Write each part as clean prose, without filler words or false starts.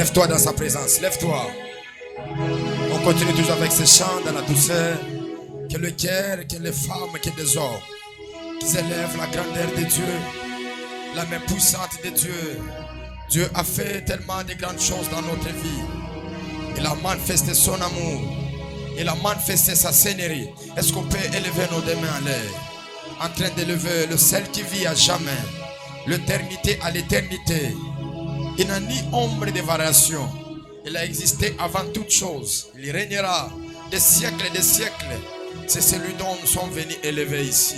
Lève-toi dans sa présence, lève-toi. On continue toujours avec ces chants dans la douceur. Que le cœur, que les femmes, que les hommes qui élèvent la grandeur de Dieu, la main puissante de Dieu. Dieu a fait tellement de grandes choses dans notre vie. Il a manifesté son amour. Il a manifesté sa seigneurie. Est-ce qu'on peut élever nos deux mains en l'air, en train d'élever le seul qui vit à jamais, l'éternité à l'éternité. Il n'a ni ombre de variation. Il a existé avant toute chose. Il régnera des siècles et des siècles. C'est celui dont nous sommes venus élever ici.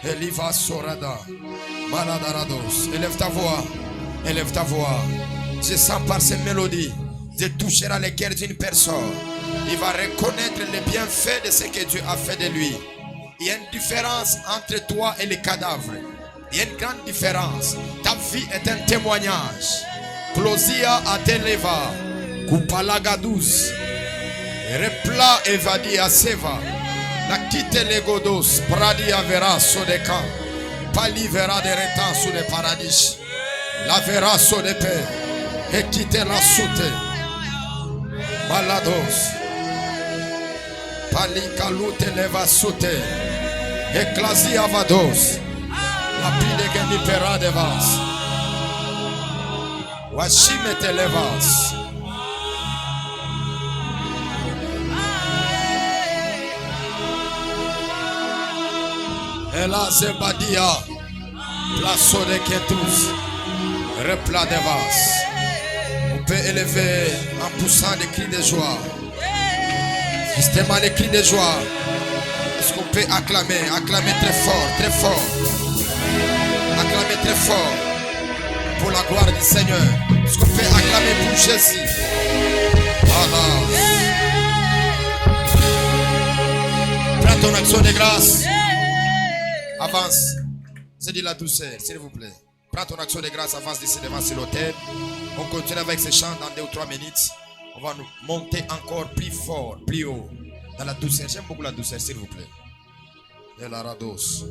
Eliva Sorada, Maladarados. Élève ta voix. Élève ta voix. Je sens par ces mélodies, Dieu touchera les cœurs d'une personne. Il va reconnaître les bienfaits de ce que Dieu a fait de lui. Il y a une différence entre toi et les cadavres. Il y a une grande différence. Ta vie est un témoignage. Closia Ateleva, Kupalagadus, Repla Evadi Aseva, la quitte les godos, Pradia vera sur des camps, Pali vera des retans sous les paradis, la vera sur des paix, et quitte la soute, Malados, Pali kalute leva soute, Eklasi avados, la pile geni pera de vas. Washime televas. Ela zebadia. Plaso de ketus. Repla de vas. On peut élever en poussant des cris de joie. Justement les cris de joie. Est-ce qu'on peut acclamer? Acclamer très fort, très fort. Acclamer très fort. Pour la gloire du Seigneur. Est-ce qu'on peut acclamer pour Jésus? Voilà. Prends ton action de grâce. Avance. C'est dit la douceur, s'il vous plaît. Prends ton action de grâce, avance d'ici devant sur l'autel. On continue avec ces chants dans 2 ou 3 minutes. On va nous monter encore plus fort, plus haut. Dans la douceur. J'aime beaucoup la douceur, s'il vous plaît. Et la rados.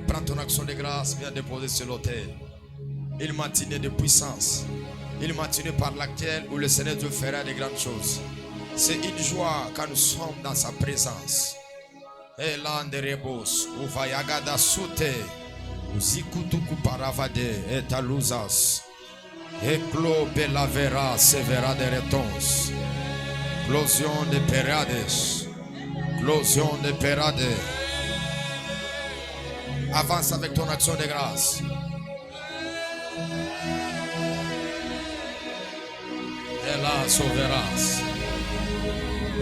Prends ton action de grâce, viens déposer sur l'autel. Une matinée de puissance. Une matinée par laquelle où le Seigneur Dieu fera de grandes choses. C'est une joie quand nous sommes dans sa présence. Et là, de rebos, ou vayagada soute, ou zikutuku paravade, et taluzas, et clo belavera, severa de retons, closion de perades, closion de perades. Avance avec ton action de grâce. Et là, sauveras.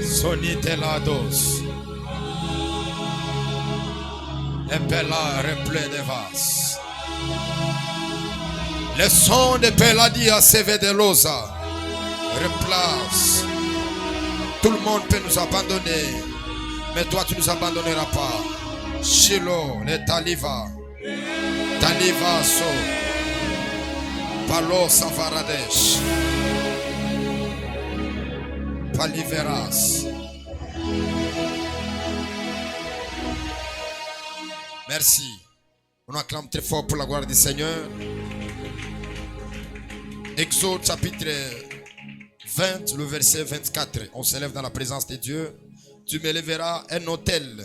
Sonite lados. Et Pella replé de vas. Le son de Peladia Sevedelosa replace. Tout le monde peut nous abandonner, mais toi tu ne nous abandonneras pas. Shiloh, le Taliva, Taliva so, Palo Savaradesh, Paliveras. Merci. On acclame très fort pour la gloire du Seigneur. Exode chapitre 20, le verset 24. On s'élève dans la présence de Dieu. Tu m'élèveras un autel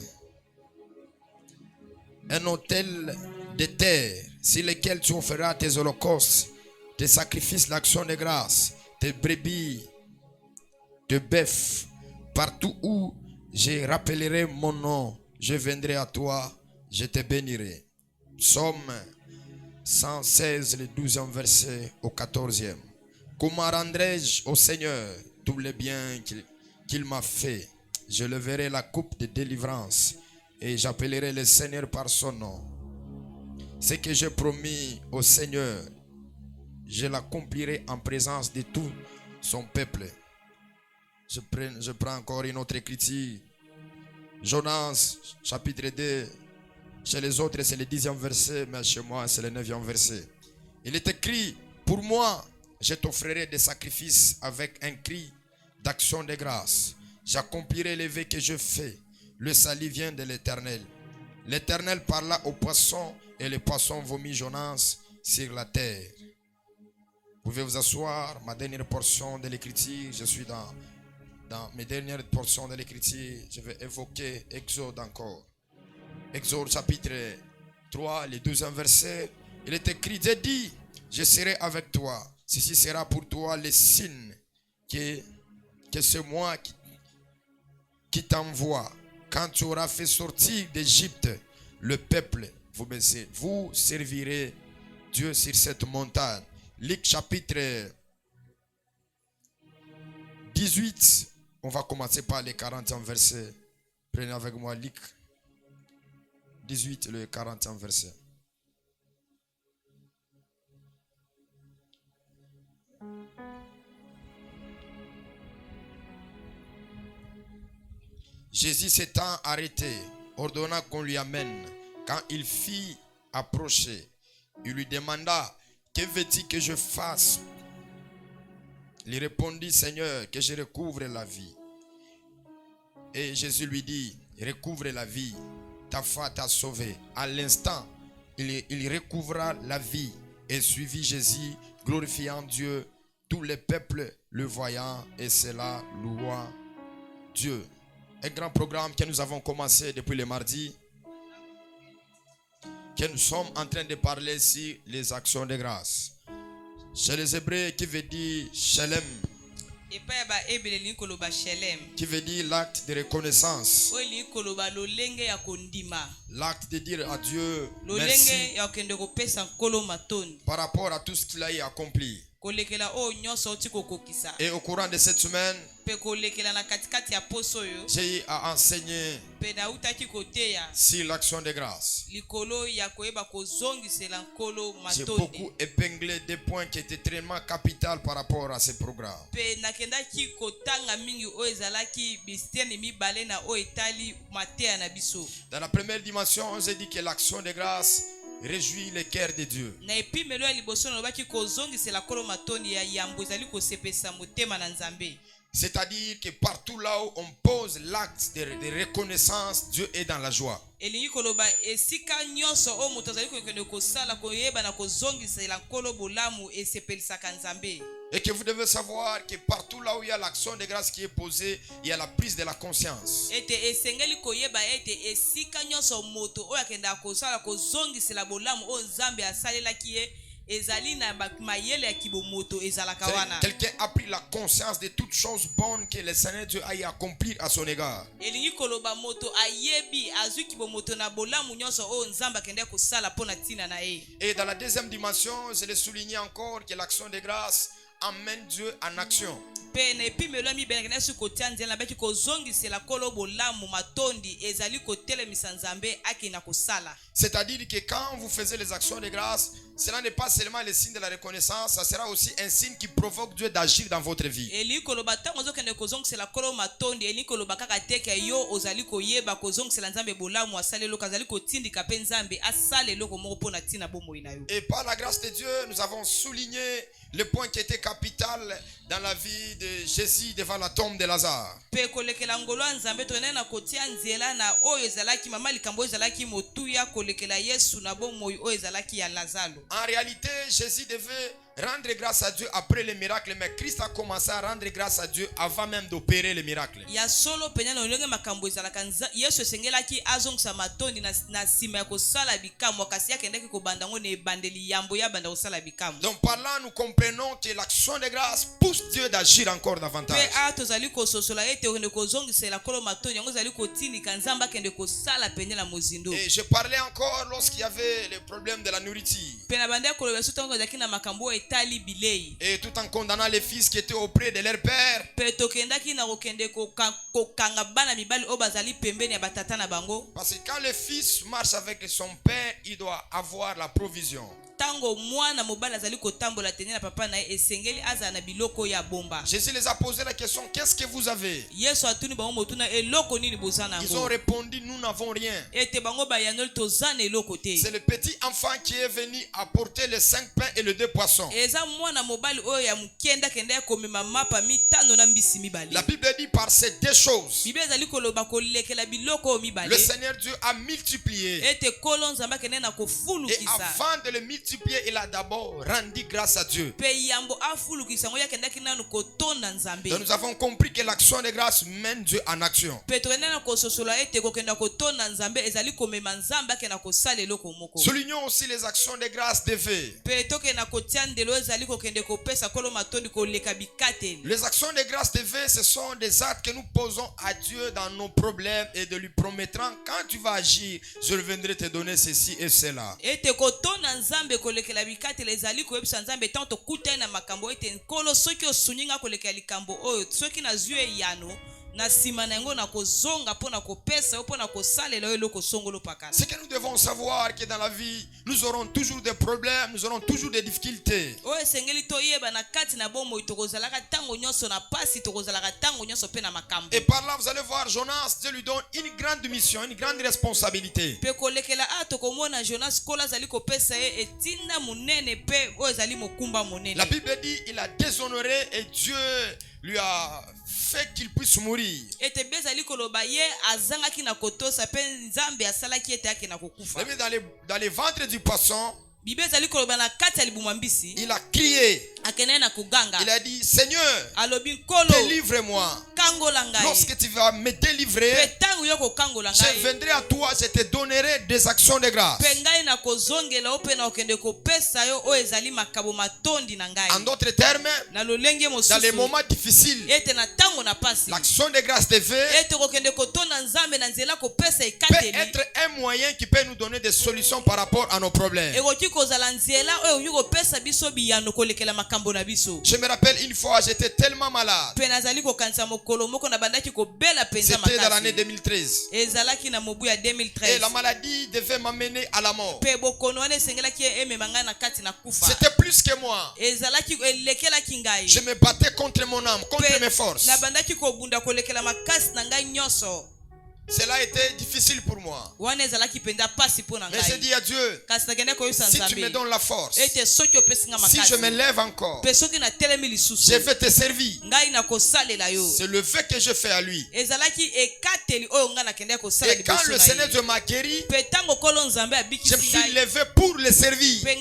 de terre, sur lequel tu offriras tes holocaustes, tes sacrifices d'action de grâce, tes brebis, tes bœufs. Partout où je rappellerai mon nom, je viendrai à toi, je te bénirai. Psaume 116, le 12e verset au 14e. Comment rendrai-je au Seigneur tous les biens qu'il m'a fait? Je leverai la coupe de délivrance et j'appellerai le Seigneur par son nom. Ce que j'ai promis au Seigneur, je l'accomplirai en présence de tout son peuple. Je prends encore une autre écriture. Jonas, chapitre 2. Chez les autres, c'est le 10e verset, mais chez moi, c'est le 9e verset. Il est écrit, pour moi, je t'offrirai des sacrifices avec un cri d'action de grâce. J'accomplirai les vœux que je fais. Le salut vient de l'Éternel. L'Éternel parla aux poissons et les poissons vomit Jonas sur la terre. Vous pouvez vous asseoir. Ma dernière portion de l'écriture, je suis dans mes dernières portions de l'écriture. Je vais évoquer Exode encore. Exode chapitre 3, le 12e verset. Il est écrit, Dieu dit, je serai avec toi. Ceci sera pour toi le signe que c'est moi qui t'envoie. Quand tu auras fait sortir d'Égypte le peuple, vous servirez Dieu sur cette montagne. Luc chapitre 18, on va commencer par les 40e verset. Prenez avec moi Luc 18, le 40e verset. Jésus s'étant arrêté, ordonna qu'on lui amène. Quand il fit approcher, il lui demanda, que veux-tu que je fasse? Il répondit, Seigneur, que je recouvre la vie. Et Jésus lui dit, recouvre la vie, ta foi t'a sauvé. À l'instant, il recouvra la vie et suivit Jésus, glorifiant Dieu, tous les peuples le voyant, et cela loua Dieu. Un grand programme que nous avons commencé depuis le mardi, que nous sommes en train de parler sur les actions de grâce. Chez les Hébreux, qui veut dire Shalem, qui veut dire l'acte de reconnaissance, l'acte de dire à Dieu merci par rapport à tout ce qu'il a accompli. Et au courant de cette semaine, j'ai enseigné sur l'action de grâce. J'ai beaucoup épinglé des points qui étaient très capitaux par rapport à ce programme. Dans la première dimension, j'ai dit que l'action de grâce réjouit le cœur de Dieu. C'est-à-dire que partout là où on pose l'acte de reconnaissance, Dieu est dans la joie. Et que vous devez savoir que partout là où il y a l'action de grâce qui est posée, il y a la prise de la conscience. Quelqu'un a pris la conscience de toutes choses bonnes que le Seigneur Dieu a accompli à son égard. Et dans la deuxième dimension, je l'ai souligné encore que l'action de grâce amène Dieu en action. C'est-à-dire que quand vous faites les actions de grâce, cela n'est pas seulement le signe de la reconnaissance, ça sera aussi un signe qui provoque Dieu d'agir dans votre vie. Et par la grâce de Dieu, nous avons souligné le point qui était capital dans la vie de Jésus devant la tombe de Lazare. En réalité, Jésus devait rendre grâce à Dieu après le miracle, mais Christ a commencé à rendre grâce à Dieu avant même d'opérer le miracle. Donc par là, nous comprenons que l'action de grâce pousse Dieu d'agir encore davantage. Et je parlais encore lorsqu'il y avait le problème de la nourriture. Et tout en condamnant les fils qui étaient auprès de leur père, parce que quand le fils marche avec son père, il doit avoir la provision. Jésus les a posé la question, qu'est-ce que vous avez? Ils ont répondu, nous n'avons rien. C'est le petit enfant qui est venu apporter les 5 pains et les 2 poissons. La Bible dit par ces 2 choses, le Seigneur Dieu a multiplié. Et avant de le multiplier, multiplié, il a d'abord rendu grâce à Dieu. Donc nous avons compris que l'action de grâce mène Dieu en action. Soulignons aussi les actions de grâce défaites. Les actions de grâce défaites, ce sont des actes que nous posons à Dieu dans nos problèmes et de lui promettant, quand tu vas agir, je reviendrai te donner ceci et cela. Ce que nous devons savoir, que dans la vie, nous aurons toujours des problèmes, nous aurons toujours des difficultés. Et par là, vous allez voir, Jonas, Dieu lui donne une grande mission, une grande responsabilité. La Bible dit, il a déshonoré et Dieu lui a fait qu'il puisse mourir. Dans les ventres du poisson, il a crié. Il a dit, Seigneur, délivre-moi. Lorsque tu vas me délivrer, je viendrai à toi, je te donnerai des actions de grâce. En d'autres termes, dans les moments difficiles, l'action de grâce de Dieu peut être un moyen qui peut nous donner des solutions par rapport à nos problèmes. Je me rappelle une fois, j'étais tellement malade. C'était dans l'année 2013. Et la maladie devait m'amener à la mort. C'était plus que moi. Je me battais contre mon âme, contre mes forces. Cela a été difficile pour moi. Mais j'ai dit à Dieu, si tu me donnes la force, si je me lève encore, je vais te servir. C'est le fait que je fais à lui. Et quand le Seigneur Dieu m'a guéri, je me suis levé pour le servir et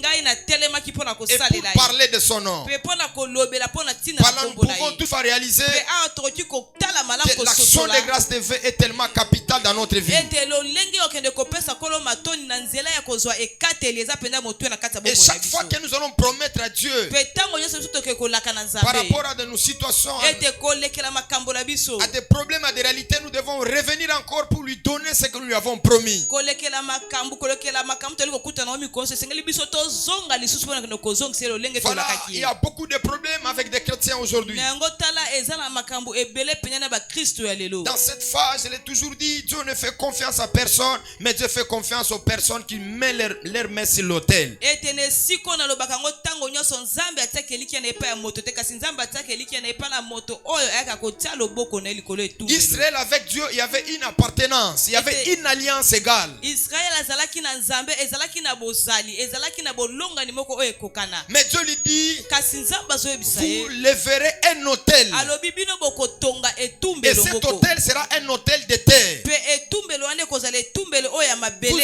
pour parler de son nom. Voilà, nous pouvons tous réaliser que l'action de grâce de Dieu est tellement capitale dans notre vie. Et chaque fois que nous allons promettre à Dieu par rapport à de nos situations, à des problèmes, à des réalités, nous devons revenir encore pour lui donner ce que nous lui avons promis. Voilà, il y a beaucoup de problèmes avec des chrétiens aujourd'hui. Dans cette phase, je l'ai toujours dit, Dieu ne fait confiance à personne, mais Dieu fait confiance aux personnes qui mettent leurs mains sur l'autel. Israël avec Dieu, il y avait une appartenance, il y avait une alliance égale. Mais Dieu lui dit, vous lèverez un autel. Et cet autel sera un autel de terre. Vous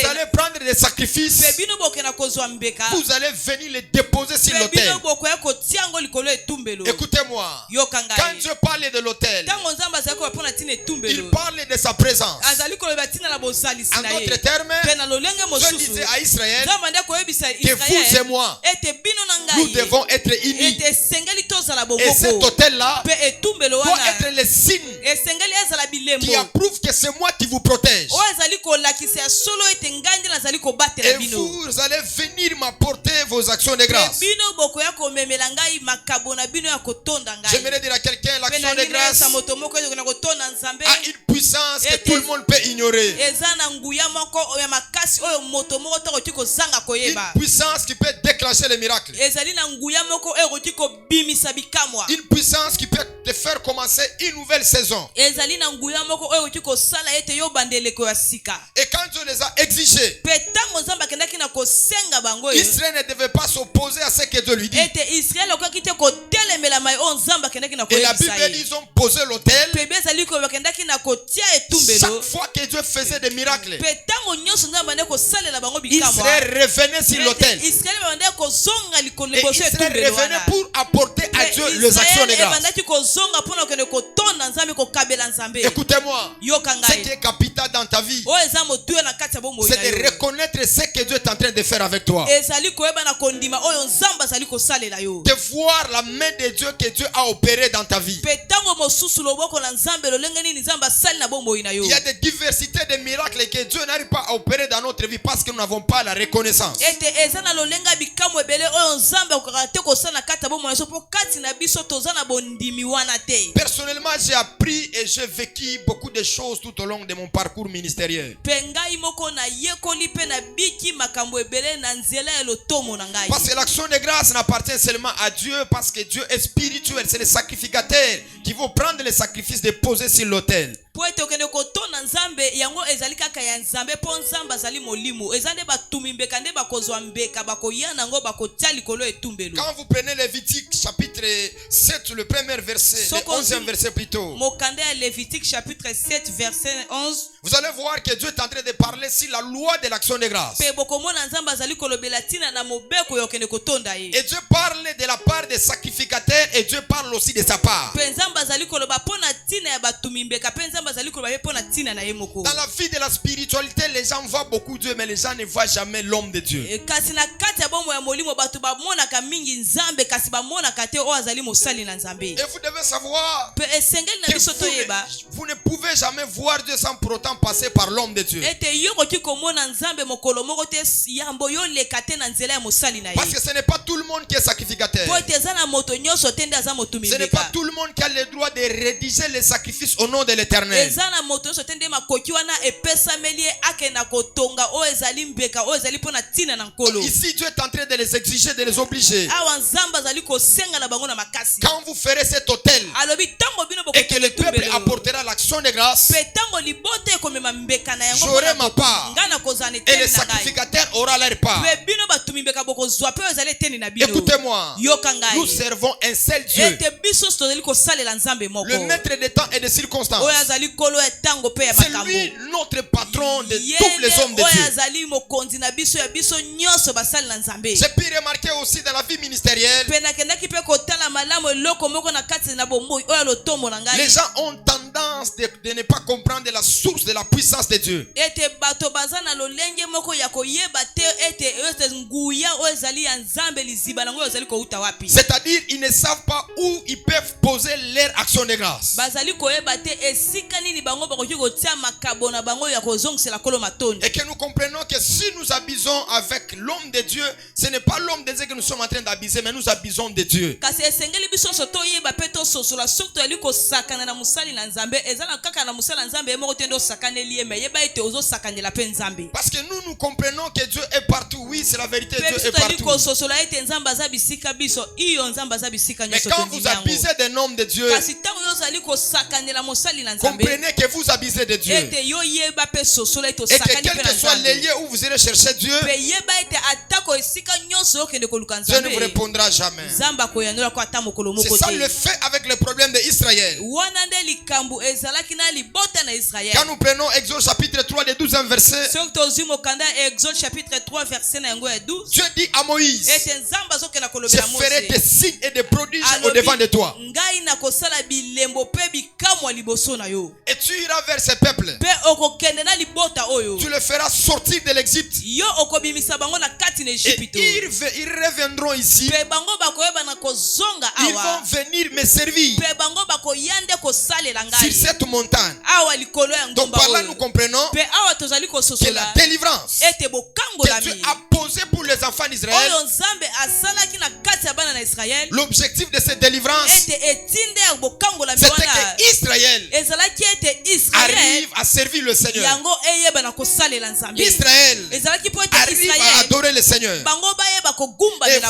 allez prendre des sacrifices. Vous allez venir les déposer sur l'autel. Écoutez-moi. Quand Dieu parlait de l'autel, il parlait de sa présence. En d'autres termes, Dieu disait à Israël que vous et moi, nous devons être unis. Et cet autel-là doit être le signe qui approuve que c'est moi qui vous protège. Et vous allez venir m'apporter vos actions de grâce. J'aimerais dire à quelqu'un, l'action de grâce a une puissance que tout le monde peut ignorer. Une puissance qui peut déclencher les miracles. Une puissance qui peut te faire commencer commencer une nouvelle saison. Et quand Dieu les a exigés, Israël ne devait pas s'opposer à ce que Dieu lui dit. Et la Bible dit qu'ils ont posé l'autel. Chaque fois que Dieu faisait des miracles, Israël revenait sur l'autel. Et Israël revenait pour apporter à Dieu les actions de grâce. Écoutez-moi, ce qui est capital dans ta vie, c'est de reconnaître ce que Dieu est en train de faire avec toi. De voir la main de Dieu que Dieu a opéré dans ta vie. Il y a des diversités de miracles que Dieu n'arrive pas à opérer dans notre vie parce que nous n'avons pas la reconnaissance. Personnellement, j'ai appris et j'ai vécu beaucoup de choses tout au long de mon parcours ministériel. Parce que l'action de grâce n'appartient seulement à Dieu, parce que Dieu est spirituel. C'est les sacrificateurs qui vont prendre les sacrifices déposés sur l'autel. Quand vous prenez Lévitique chapitre 7, le premier verset, le 11e verset plutôt, Lévitique chapitre 7 verset 11, vous allez voir que Dieu est en train de parler sur la loi de l'action de grâce. Et Dieu parle de la part des sacrificateurs et Dieu parle aussi de sa part. Dans la vie de la spiritualité, les gens voient beaucoup Dieu, mais les gens ne voient jamais l'homme de Dieu. Et vous devez savoir que vous ne pouvez jamais voir Dieu sans pour autant passer par l'homme de Dieu. Parce que ce n'est pas tout le monde qui est sacrificateur. Ce n'est pas tout le monde qui a le droit de rédiger les sacrifices au nom de l'Éternel. Ici Dieu est en train de les exiger, de les obliger. Quand vous ferez cet autel et que le peuple apportera l'action de grâce, j'aurai ma part et le sacrificateur aura leur part. Écoutez-moi, nous servons un seul Dieu, le maître des temps et des circonstances. C'est lui notre patron de tous les hommes de Dieu. J'ai pu remarquer aussi dans la vie ministérielle, les gens ont tendance de ne pas comprendre la source de la puissance de Dieu. C'est-à-dire ils ne savent pas où ils peuvent poser leur action de grâce. Et que nous comprenons que si nous abusons avec l'homme de Dieu, ce n'est pas l'homme de Dieu que nous sommes en train d'abuser, mais nous abusons de Dieu. Parce que nous comprenons que Dieu est partout. Oui, c'est la vérité, Dieu est partout. Mais quand vous abusez d'un homme de Dieu, comprenez que vous abusez de Dieu. Et que quel que soit les lieux où vous irez chercher Dieu, Dieu ne vous répondra jamais. C'est ça le fait avec le problème d'Israël. Quand nous prenons Exode chapitre 3, le 12e verset, Dieu dit à Moïse, je ferai des signes et des prodiges au devant de toi. Et tu iras vers ce peuple. Tu le feras sortir de l'Égypte. Et ils reviendront ici. Ils vont venir me servir sur cette montagne. Donc par là nous comprenons que la délivrance que Dieu a posée pour les enfants d'Israël, l'objectif de cette délivrance, c'était que Israël arrive à servir le Seigneur. Israël arrive à adorer le Seigneur. Et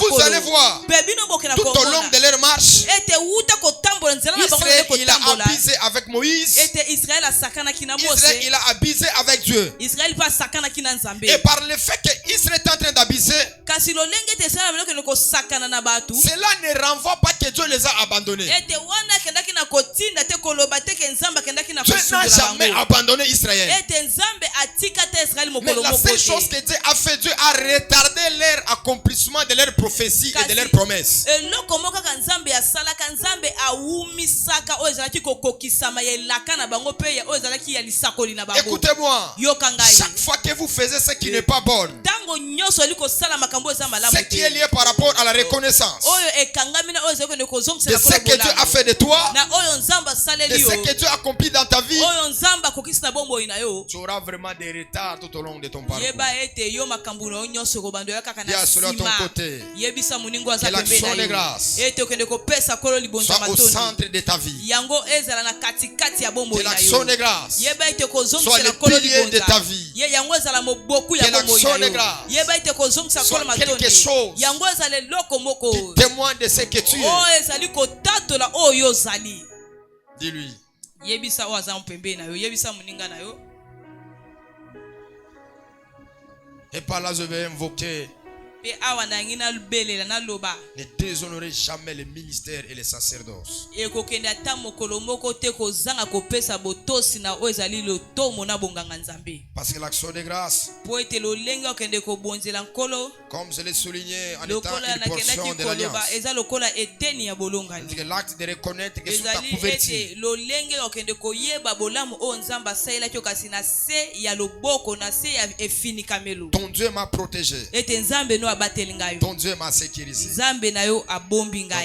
vous allez voir, tout au long de leur marche, Israël il a Israël, il a abusé avec Dieu. Et par le fait qu'Israël est en train d'abuser, cela ne renvoie pas que Dieu les a abandonnés. Dieu n'a jamais abandonné Israël. Mais la seule chose que Dieu a fait, Dieu a retardé leur accomplissement de leurs prophéties et de leurs promesses. Écoutez-moi, chaque fois que vous faisiez ce qui n'est pas bon, ce qui est lié par rapport à la reconnaissance de ce que Dieu a fait de toi, de ce que Dieu a accompli dans ta vie, tu auras vraiment des retards tout au long de ton parcours. Dis à cela à ton côté, que l'action de grâce soit au centre de ta vie. Que l'action de grâce soit le pilier de ta vie. Que l'action de grâce soit quelque chose qui témoigne de ce que tu es. Dis-lui. Et par là, je vais invoquer: ne déshonorez jamais le ministère et les sacerdoces. Parce que l'action de grâce, comme je l'ai souligné en étant une portion de l'alliance, l'acte de reconnaître que sous ta couverture, ton Dieu m'a protégé. Ton Dieu m'a sécurisé. Donc,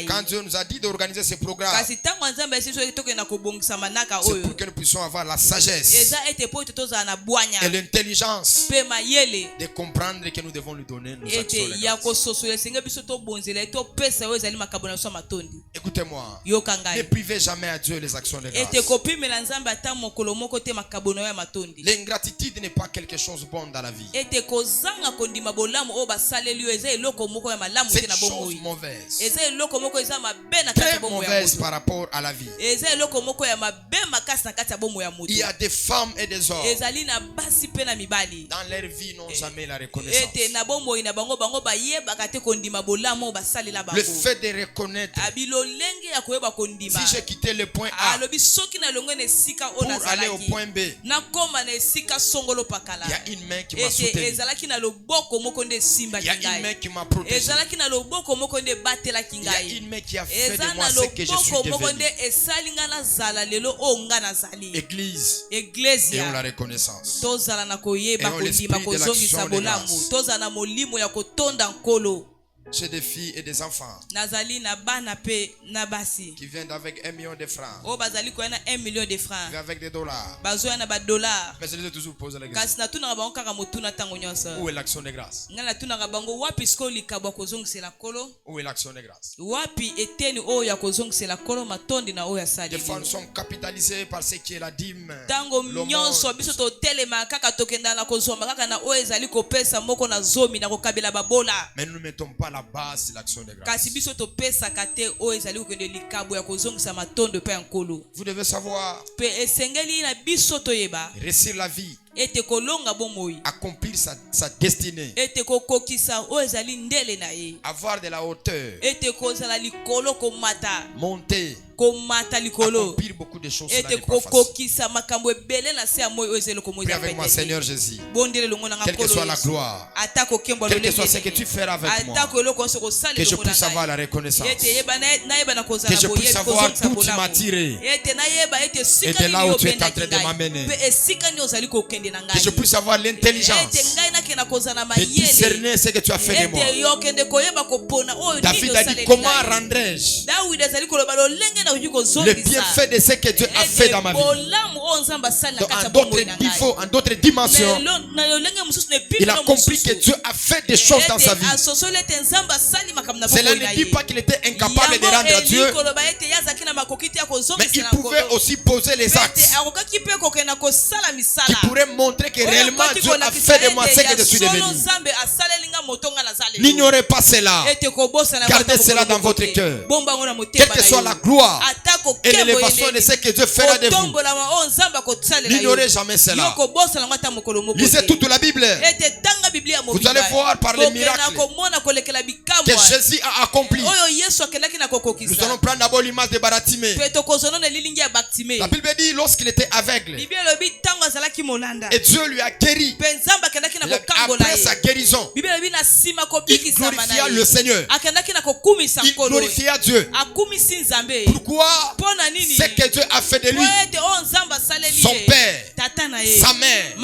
quand Dieu nous a dit d'organiser ce programme, c'est pour que nous puissions avoir la sagesse et l'intelligence de comprendre que nous devons lui donner nos actions de grâce. Écoutez-moi, ne privez jamais à Dieu les actions de grâce. L'ingratitude n'est pas quelque chose de bon dans la vie. C'est une chose mauvaise, très mauvaise par rapport à la vie. Il y a des femmes et des hommes dans leur vie n'ont jamais la reconnaissance. Le fait de reconnaître, si j'ai quitté le point A pour aller au point B, il y a une main qui m'a soutenu. Il y a une main qui m'a protégé. Il y a une main qui a fait de moi ce que je suis devenu. Église, ayons la reconnaissance. Ayons l'esprit de l'action de grâce. J'ai des filles et des enfants qui viennent avec 1 million de francs, qui viennent avec des dollars. Mais je les ai toujours posé la question: où est l'action de grâce? Où est l'action de grâce? Des fois nous sommes capitalisés par ce qui est la dîme, mais nous ne mettons pas la base de l'action de grâce. Vous devez savoir réussir la vie, accomplir sa destinée, avoir de la hauteur, monter, accomplir beaucoup de choses. Prie avec moi: Seigneur Jésus, quelle que soit la gloire, quel que soit ce que tu feras avec moi, que je puisse avoir la reconnaissance, que je puisse savoir d'où tu m'as tiré et de là où tu es en train de m'amener, que je puisse avoir l'intelligence de discerner ce que tu as fait de moi. David a dit: comment rendrai-je le bienfait de ce que Dieu a fait dans ma vie? Donc, en d'autres niveaux, en d'autres dimensions, il a compris que Dieu a fait des choses dans sa vie. Cela ne dit pas qu'il était incapable de rendre à Dieu, mais il pouvait aussi poser les actes qui pourraient montrer que réellement Dieu a fait de moi ce que je suis devenu. N'ignorez pas cela. Gardez cela dans votre cœur. Quelle que soit la gloire et l'élévation de ce que Dieu fera de vous, n'ignorez jamais cela. Lisez toute la Bible. Vous allez voir par les miracles que Jésus a accompli. Nous allons prendre d'abord l'image de Baratimée. La Bible dit lorsqu'il était aveugle et Dieu lui a guéri, après sa guérison, il glorifia le Seigneur. Il glorifia Dieu. Pourquoi? C'est que Dieu a fait de lui son père, sa mère.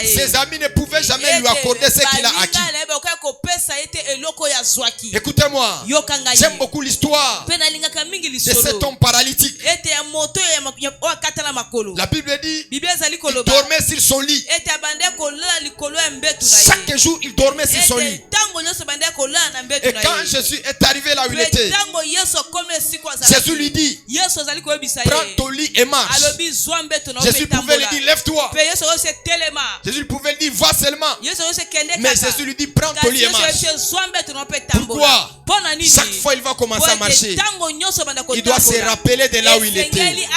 Ses amis ne pouvaient jamais lui accorder ce qu'il a acquis. Écoutez-moi, j'aime beaucoup l'histoire de cet homme paralytique. La Bible dit il dormait sur son lit. Chaque jour il dormait sur son lit. Et quand Jésus est arrivé là où il était, Jésus lui dit prends ton lit et marche. Jésus pouvait lui dire lève-toi. Jésus pouvait lui dire va seulement. Mais Jésus lui dit prends ton lit et marche. Pourquoi? Chaque fois il va commencer à marcher, il doit se rappeler de là où il était.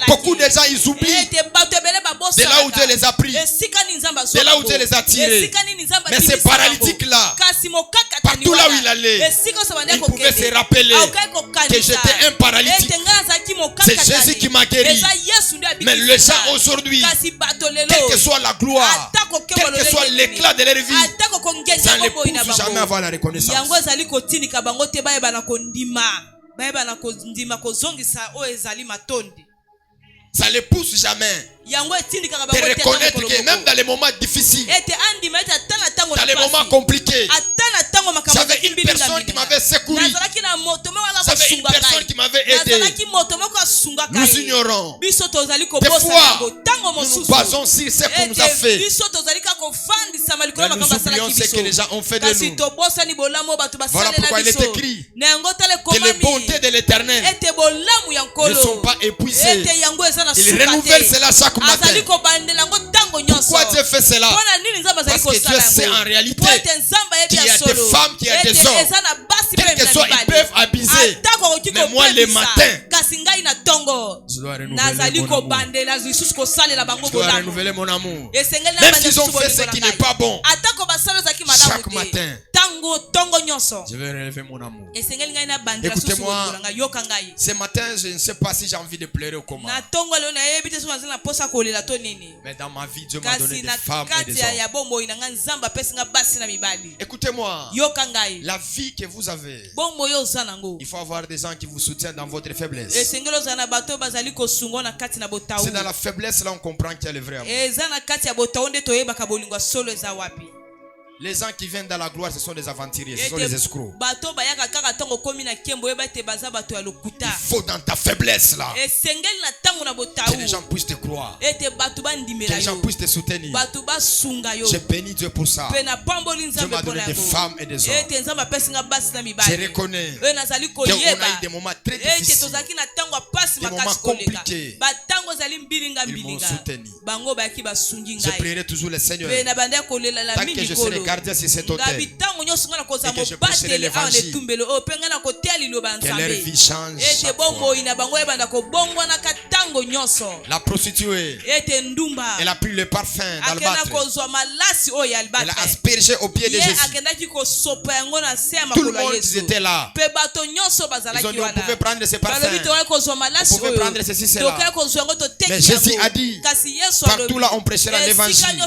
Beaucoup de gens ils oublient de là où Dieu les a pris, de là où Dieu les a tirés. Mais ces paralytiques là, partout là où il allait, il pouvait se rappeler que j'étais un paralytique. C'est Jésus qui m'a guéri. Mais les gens aujourd'hui, quelle que soit la gloire, quel que soit l'éclat de leur vie, ça ne les pousse jamais à avoir la reconnaissance. Ça ne les pousse jamais de reconnaître que même dans les moments difficiles, dans les moments compliqués, j'avais une personne qui m'avait secouru, j'avais une personne qui m'avait aidé. Nous ignorons. Des fois, nous nous basons sur ce qu'on nous a fait. Mais nous oublions ce que les gens ont fait de nous. Voilà pourquoi il est écrit que les bontés de l'Éternel ne sont pas épuisées. Il renouvelle cela chaque matin. Pourquoi Dieu fait cela? Parce que Dieu sait en réalité qu'il y a des femmes, qu'il y a des hommes, quel que soit, ils peuvent abuser. Mais moi, le matin, je dois renouveler mon amour. Même s'ils ont fait ce qui n'est pas bon, chaque matin, je vais relever mon amour. Écoutez-moi, ce matin, je ne sais pas si j'ai envie de pleurer ou comment. Mais dans ma vie, Dieu m'a donné des femmes et des hommes. Écoutez-moi, la vie que vous avez, il faut avoir des gens qui vous soutiennent dans votre faiblesse. C'est dans la faiblesse là on comprend qu'il y a le vrai amour. Les gens qui viennent dans la gloire, ce sont des aventuriers, ce sont des escrocs. Il faut dans ta faiblesse là que les gens puissent te croire, que les gens puissent te soutenir. Je bénis Dieu pour ça. Dieu m'a donné des femmes et des hommes. Je reconnais qu'on a eu des moments très difficiles, des moments compliqués. Ils m'ont soutenu. Je prierai toujours le Seigneur tant que je serai gardien sur cet autel et que je prêcherai l'évangile, que leur vie change chaque fois. La prostituée, elle a pris le parfum d'albâtre, elle a aspergé au pied de Jésus. Tout le monde était là. Ils ont dit on pouvait prendre ces parfums, on pouvait prendre ceci, cela. Mais Jésus a dit partout là on prêchera l'évangile,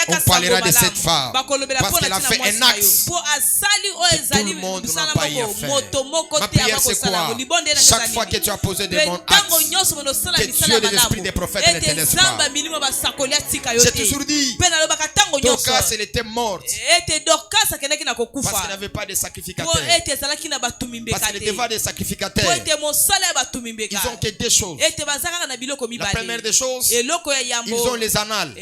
on parlera de cette femme parce qu'elle a fait un axe que tout le monde n'a pas eu à faire. Ma prière c'est quoi? Chaque fois que tu as posé des bons actes, que Dieu des esprits des prophètes ne te laisse pas. J'ai toujours dit Dorcas elle était morte parce qu'elle n'avait pas de sacrificateurs, parce qu'elle n'était pas des sacrificateurs. Ils ont que deux choses. La première des choses, ils ont les annales.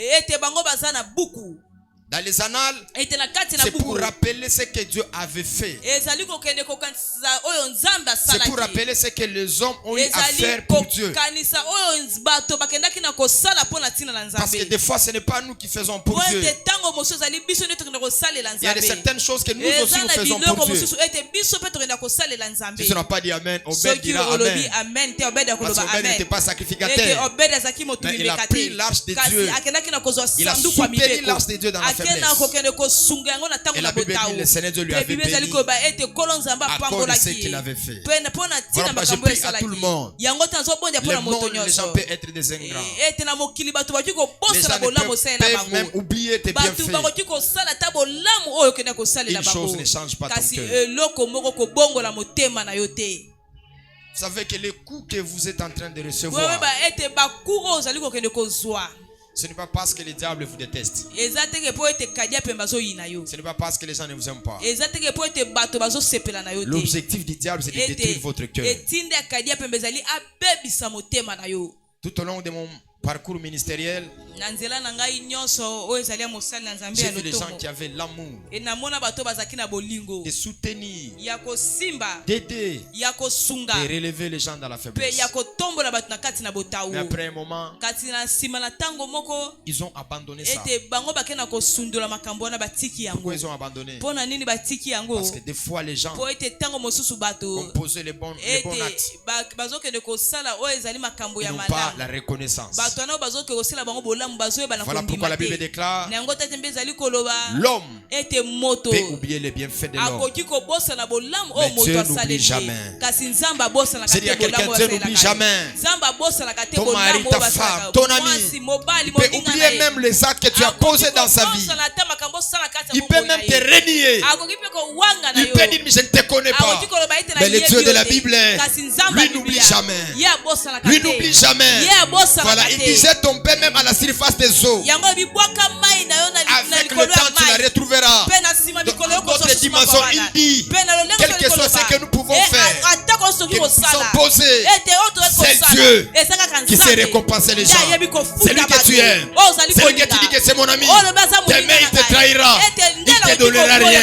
Dans les annales, ete na kati na c'est pour buku rappeler ce que Dieu avait fait. ezali kokende kokanisa oyo nzambe C'est pour asalaki rappeler ce que les hommes ont eu à faire pour Dieu. kokanisa oyo bato bakendaki na kosala mpo na ntina na Parce que nzambe des fois, ce n'est pas nous qui faisons pour po Dieu. ete ntango mosusu ezali biso nde tokenda kosalela Il y a de nzambe certaines choses que nous aussi eza nous na faisons biloko pour Dieu. mosusu ete biso mpe tokenda kosalela nzambe Si tu n'as pas dit Amen, Obed soki dira olobi Amen. amen te obed Parce akoloba qu'Obed n'était amen pas ete sacrificateur. obed azalaki moto Mais il a mimeka pris te l'arche de kasi Dieu. akendaki na kozwa Il a sanduku ya soutenu mibeko l'arche de Dieu dans la akenda faiblesse. kokende kosunga yango na ntango Et na la Bible dit, botao le Seigneur Dieu lui Pe avait Bible ezali béni koloba ete kolo nzambe à cause de ce apambolaki qu'il avait fait. mpo na ntina Voilà, makambo je prie à tout le esalaki monde. yango te nazobondia mpo Le na moto monde, les gens nyonso peuvent être des ingrats. ete na mokili bato bakoki Les kobosana gens bolamu osalela peuvent même bango oublier tes bato bienfaits. bakoki kosala ata bolamu oyo okende kosalela Une chose bango ne change pas ton kasi cœur. eloko moko kobongola motema na yo te Vous savez que les coups que vous êtes en train de wewe recevoir, ba ete baku oyo ozali kokende kozwa ce n'est pas parce que le diable vous déteste. eza teke mpo ete kadi ape bazoyina yo Ce n'est pas parce que les gens ne vous aiment pas. eza teke mpo ete bato bazosepela na yo te L'objectif du diable, c'est de détruire votre cœur. etinde ya kadi ape ezali abebisa motema na yo Tout au long de mon parcours ministériel, na nzela na ngai nyonso oyo ezali ya mosali na nzambe j'ai ya vu des gens lotomo qui avaient l'amour enamona bato bazalaki na bolingo de soutenir, ya kosimba d'aider, ya kosunga de relever les gens dans la mpe faiblesse. ya kotombola bato na kati na botau Mais après un moment, kasi na nsima na ntango moko ils ont abandonné ça. ete bango bakende na kosundola makambo wana batiki yango Pourquoi ils ont abandonné? mpo na nini batiki yango Parce que des fois, les gens mpo ete ntango mosusu bato ont posé les bons actes. ete bazokende kosala oyo ezali makambo Ils ya n'ont pas malamu la reconnaissance. bato wana oyo bazokende kosala bango bolamu bazoyeba na Voilà pourquoi la kondima Bible te déclare na yango tete mpe ezali koloba l'homme ete moto peut oublier les bienfaits de l'homme. akoki kobosana bolamu Mais oyo moto Dieu n'oublie asaleli jamais. kasi nzambe abosanaka C'est dire te à quelqu'un, bolamu Dieu oyo n'oublie asalelaka jamais. nzambe abosanaka te Ton mari, bolamu ta oyo femme, ton ami. mwasi mobali Il peut moninga oublier na ye même les actes que tu as posés dans sa vie. akokibosana ata makambo osala kati ya Il peut bomoi na même te ye renier. akoki mpe kowanga na Il yo peut dire, mais je ne te connais pas. akoki koloba ete na Mais le yebi Dieu yo de la te. Bible, kasi nzambe lui ya n'oublie Biblia, jamais. ye abosanaka Lui te. n'oublie jamais. ye abosanaka Voilà, il te. disait tomber même à la surface des eaux. yango bibwaka mai na yo na Avec le likolo ya temps, tu la mai retrouveras. mpe na nsima Dans mikolo yo notre kozwa dimension, il dit, quel que soit ce que nous pouvons faire, atako soki que nous kosala puissions poser, ete oyo toyei c'est kosala Dieu eza kaka qui sait récompenser les gens. ayebi C'est lui kofuta que tu bato aimes. oyo ozali C'est lui que tu kolinga dis que c'est mon ami. oyo lobi aza Demain, il te trahira. ete Il ndela te donnera rien.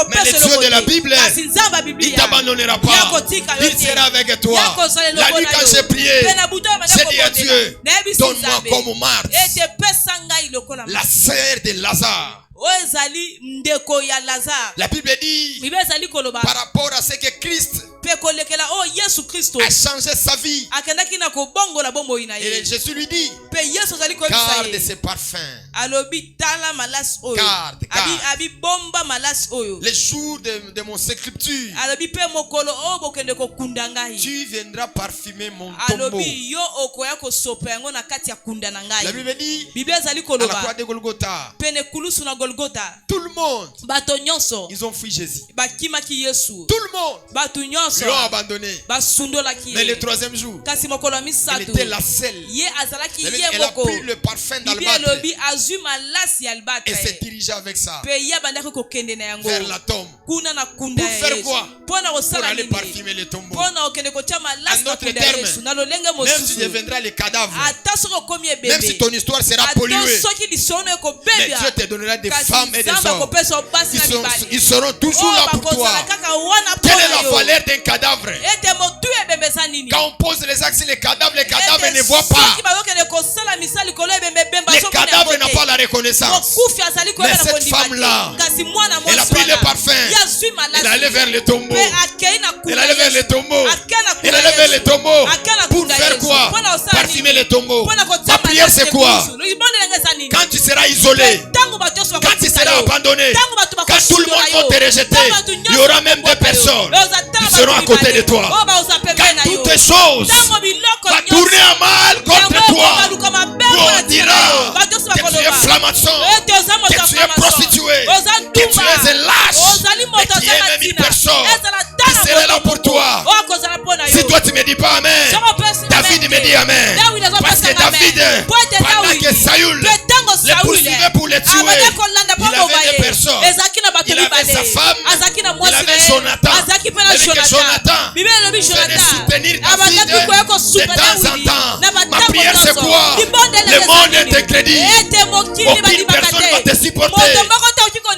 Mais le Dieu de la Bible, kasi nzambe ya il ne biblia t'abandonnera pas. yakotika yo Il sera avec te toi. yakozala La nuit, quand j'ai prié, mpe na buto oyo banda j'ai dit à kobondela Dieu, nayebisi donne-moi nzambe comme Marthe, ete pesa ngai lokola la sœur de Lazare. oyo ezali ndeko ya lazare La Bible dit, bible ezali koloba par rapport à ce que Christ mpe kolekela oyo yesu kristo a changé sa vie. akendaki na kobongola bomoi na Et ye Jésus lui dit, mpe yesu azali koyebisa garde ye ses parfums. alobi tala malasi oyo Garde. abibomba malasi oyo Les jours de mon sépulture, alobi mpe mokolo oyo bokende kokunda ngai tu viendras parfumer mon tombeau. alobi yo okoya kosopa yango na kati ya kunda na La ngai Bible dit, bible ezali à la croix koloba de Golgotha, pene kulusu na golgota tout le monde, bato nyonso ils ont fui Jésus. bakimaki yesu Tout le monde, bato nyonso ils l'ont abandonné. basundolaki Mais le ye troisième jour, kasi mokolo ya elle misato était la seule. ye azalaki La Bible dit, ye elle a moko pris le parfum bible d'albâtre elobi azwi malasi ya et albatre s'est dirigée avec ça mpe ye abandaki kokende na yango vers la tombe kuna na kunda Pour ya faire yesu quoi? mpo na pour kosala aller nini parfumer les tombeaux. mpo na kokende kotia malasi En na d'autres kunda ya termes, yesu na lolenge Même si mosusu deviendras les cadavres, ata soki okomi même si ebebe ton histoire sera polluée, ata soki lisono mais ekobebya Dieu te donnera des kasi femmes et des nzambe hommes. akopesa yo basi na Ils mibali seront toujours oyo là pour toi. bakozala kaka wana mpo Quelle est na la yo valeur d'un cadavre? ete motu ebembe eza nini Quand on pose les axes sur les cadavres Ete ne voient pas. soki bazokende kosala misala likolo ebembe bemba Les sokona cadavres yango n'ont te. pas la reconnaissance. mokufi azali koyeba Mais na cette kondima te. femme-là, kasi mwana elle a mwasi pris le wana, parfum. ye azwi malasi. Elle allait vers le tombeau. Mpe akei na Elle kunda allait vers Yesu. le tombeau. Akei na kunda Elle allait vers Yesu. le tombeau. Akei na Pour kunda faire Yesu. quoi? Mpona kosala Parfumer nini? le tombeau. Mpona kotia Ma prière malasi c'est quoi? ekulusu. Libondela eza nini? Quand tu seras isolé, Ntango bato nyonso quand tu bakotika seras yo. abandonné, Ntango bato quand tout le monde bakosundola va te yo. rejeter, Ntango bato il y aura nyonso même des bakobota yo. personnes Ozatala qui seront à bato côté de mibale. toi. Oyo baoza pembeni na Quand yo. toutes tes choses Ntango biloko va nyonso tourner à mal contre yango toi, ekobaluka mabe on mpona tina dira yo. Bato nyonso que tu es bakoloba. flammation, Ete oza moto que ya tu es framason. prostituée, Oza que tu ndumba. es un lâche, Ozali mais moto qui est aza na même une tina. personne Ezala qui tana serait là moto pour toi. oyo akozala mpona yo. Si toi tu me dis pas Amen, Soko pesi David amen me te. dit Amen. David azopesa Parce que amen. David, Po ete pendant David, que Saül mpe ntango les poursuivait pour les tuer, abandaki kolanda mpo il koba avait des ye. personnes. Ezalaki na bato Il avait mibale. sa femme, azalaki na il mwasi na avait ye. Jonathan. azalaki mpe na Il avait que Jonathan bible elobi venait jonathan soutenir abandaki David koya de kosunga temps en Dawidi temps. na Ma batango prière c'est nyonso. quoi? Libondele Le eza monde nini? est incrédule. ete mokili Aucune bandimaka personne va te te supporter.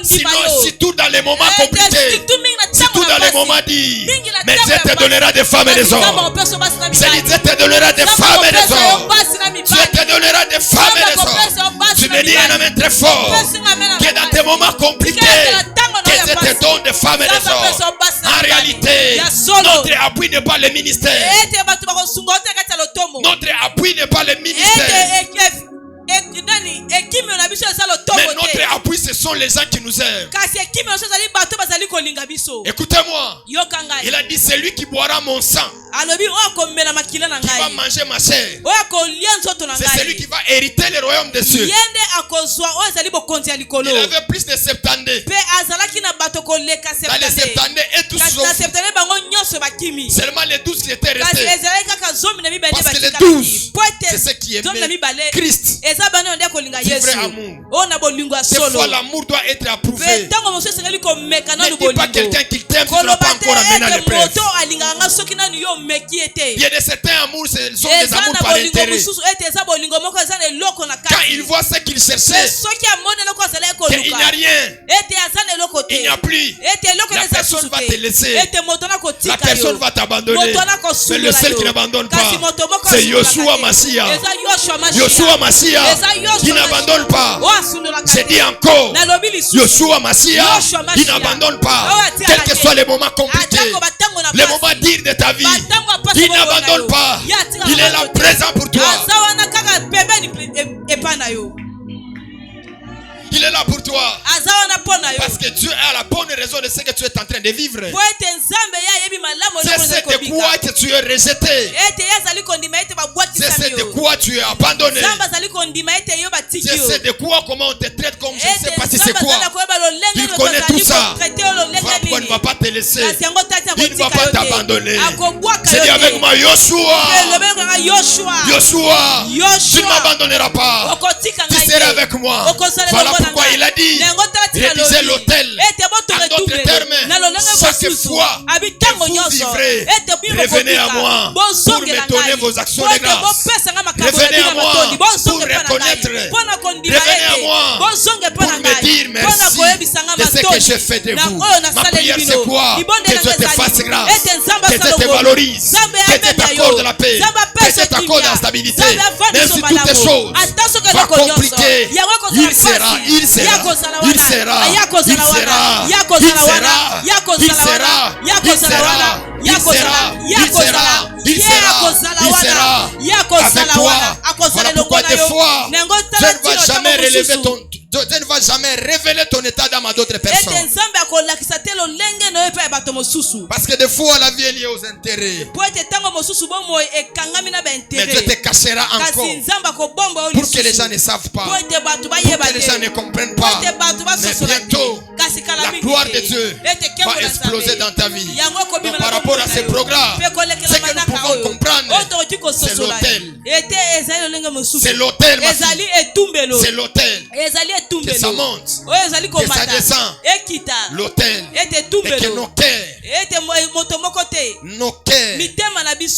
Sinon, surtout dans les moments compliqués, surtout dans les moments dits, mais Dieu te donnera des femmes et des hommes. Dieu te donnera des femmes et des hommes. Dieu te donnera des femmes et des hommes. Tu me dis un amen très fort. Que dans tes moments compliqués, que Dieu te donne des femmes et des hommes. En réalité, notre appui n'est pas le ministère. Notre appui n'est pas le ministère. Mais notre appui, ce sont les gens qui nous aiment. Écoutez-moi. Il a dit, c'est lui qui boira mon sang, qui va manger ma chair. C'est celui qui va hériter le royaume des cieux. Il avait plus de 70. Dans les 70 et tous seulement les 12 qui étaient restés. Parce que les 12, c'est ceux qui aimaient Christ. Du vrai amour. Des fois, l'amour doit être approuvé. Ne dis pas quelqu'un qui t'aime, tu ne dois pas encore amener à l'épreuve. Il y a de certains amours, ce sont des amours par intérêt. Quand il voit ce qu'il cherchait, qu'il n'y a rien, il n'y a plus, la personne va te laisser, la personne va t'abandonner. Mais le seul qui n'abandonne pas, c'est Yoshua Mashiach. Yoshua Mashiach qui n'abandonne pas. C'est dit encore, Yoshua Mashiach qui n'abandonne pas. Quels que soient les moments compliqués, les moments durs de ta vie, il n'abandonne pas. Il est là présent pour toi. Il est là pour toi. Parce que Dieu a la bonne raison de ce que tu es en train de vivre. C'est de quoi que tu es rejeté. C'est de quoi tu es abandonné. C'est de quoi, comment on te traite comme je ne sais pas si c'est quoi. Il connaît tout ça. Voilà pourquoi il ne va pas te laisser. Il ne va pas t'abandonner. C'est dit avec moi, Yoshua. Yoshua, tu ne m'abandonneras pas. Tu seras avec moi. Voilà pourquoi il a dit, révisez l'autel. En d'autres termes, chaque fois que vous vivrez, revenez à moi pour me donner vos actions de grâce. Revenez à moi pour reconnaître. Revenez à moi pour me dire merci de ce que j'ai fait de vous. Ma prière c'est quoi? Que Dieu te fasse grâce, que Dieu te valorise, que Dieu t'accorde la paix, que Dieu t'accorde la stabilité. Même si toutes les choses vont compliquer, il sera avec toi. Voilà pourquoi des fois, Dieu ne va jamais révéler ton état d'âme à d'autres personnes. Parce que des fois la vie est liée aux intérêts. Mais Dieu te cachera encore pour que les gens ne savent pas, pour que les gens ne comprennent pas. Mais bientôt la gloire de Dieu va exploser dans ta vie. Donc par rapport à ces programmes, ce que nous pouvons comprendre, c'est l'autel. C'est l'autel, c'est l'autel. Que ça monte, que ça descend. L'autel. Et que nos cœurs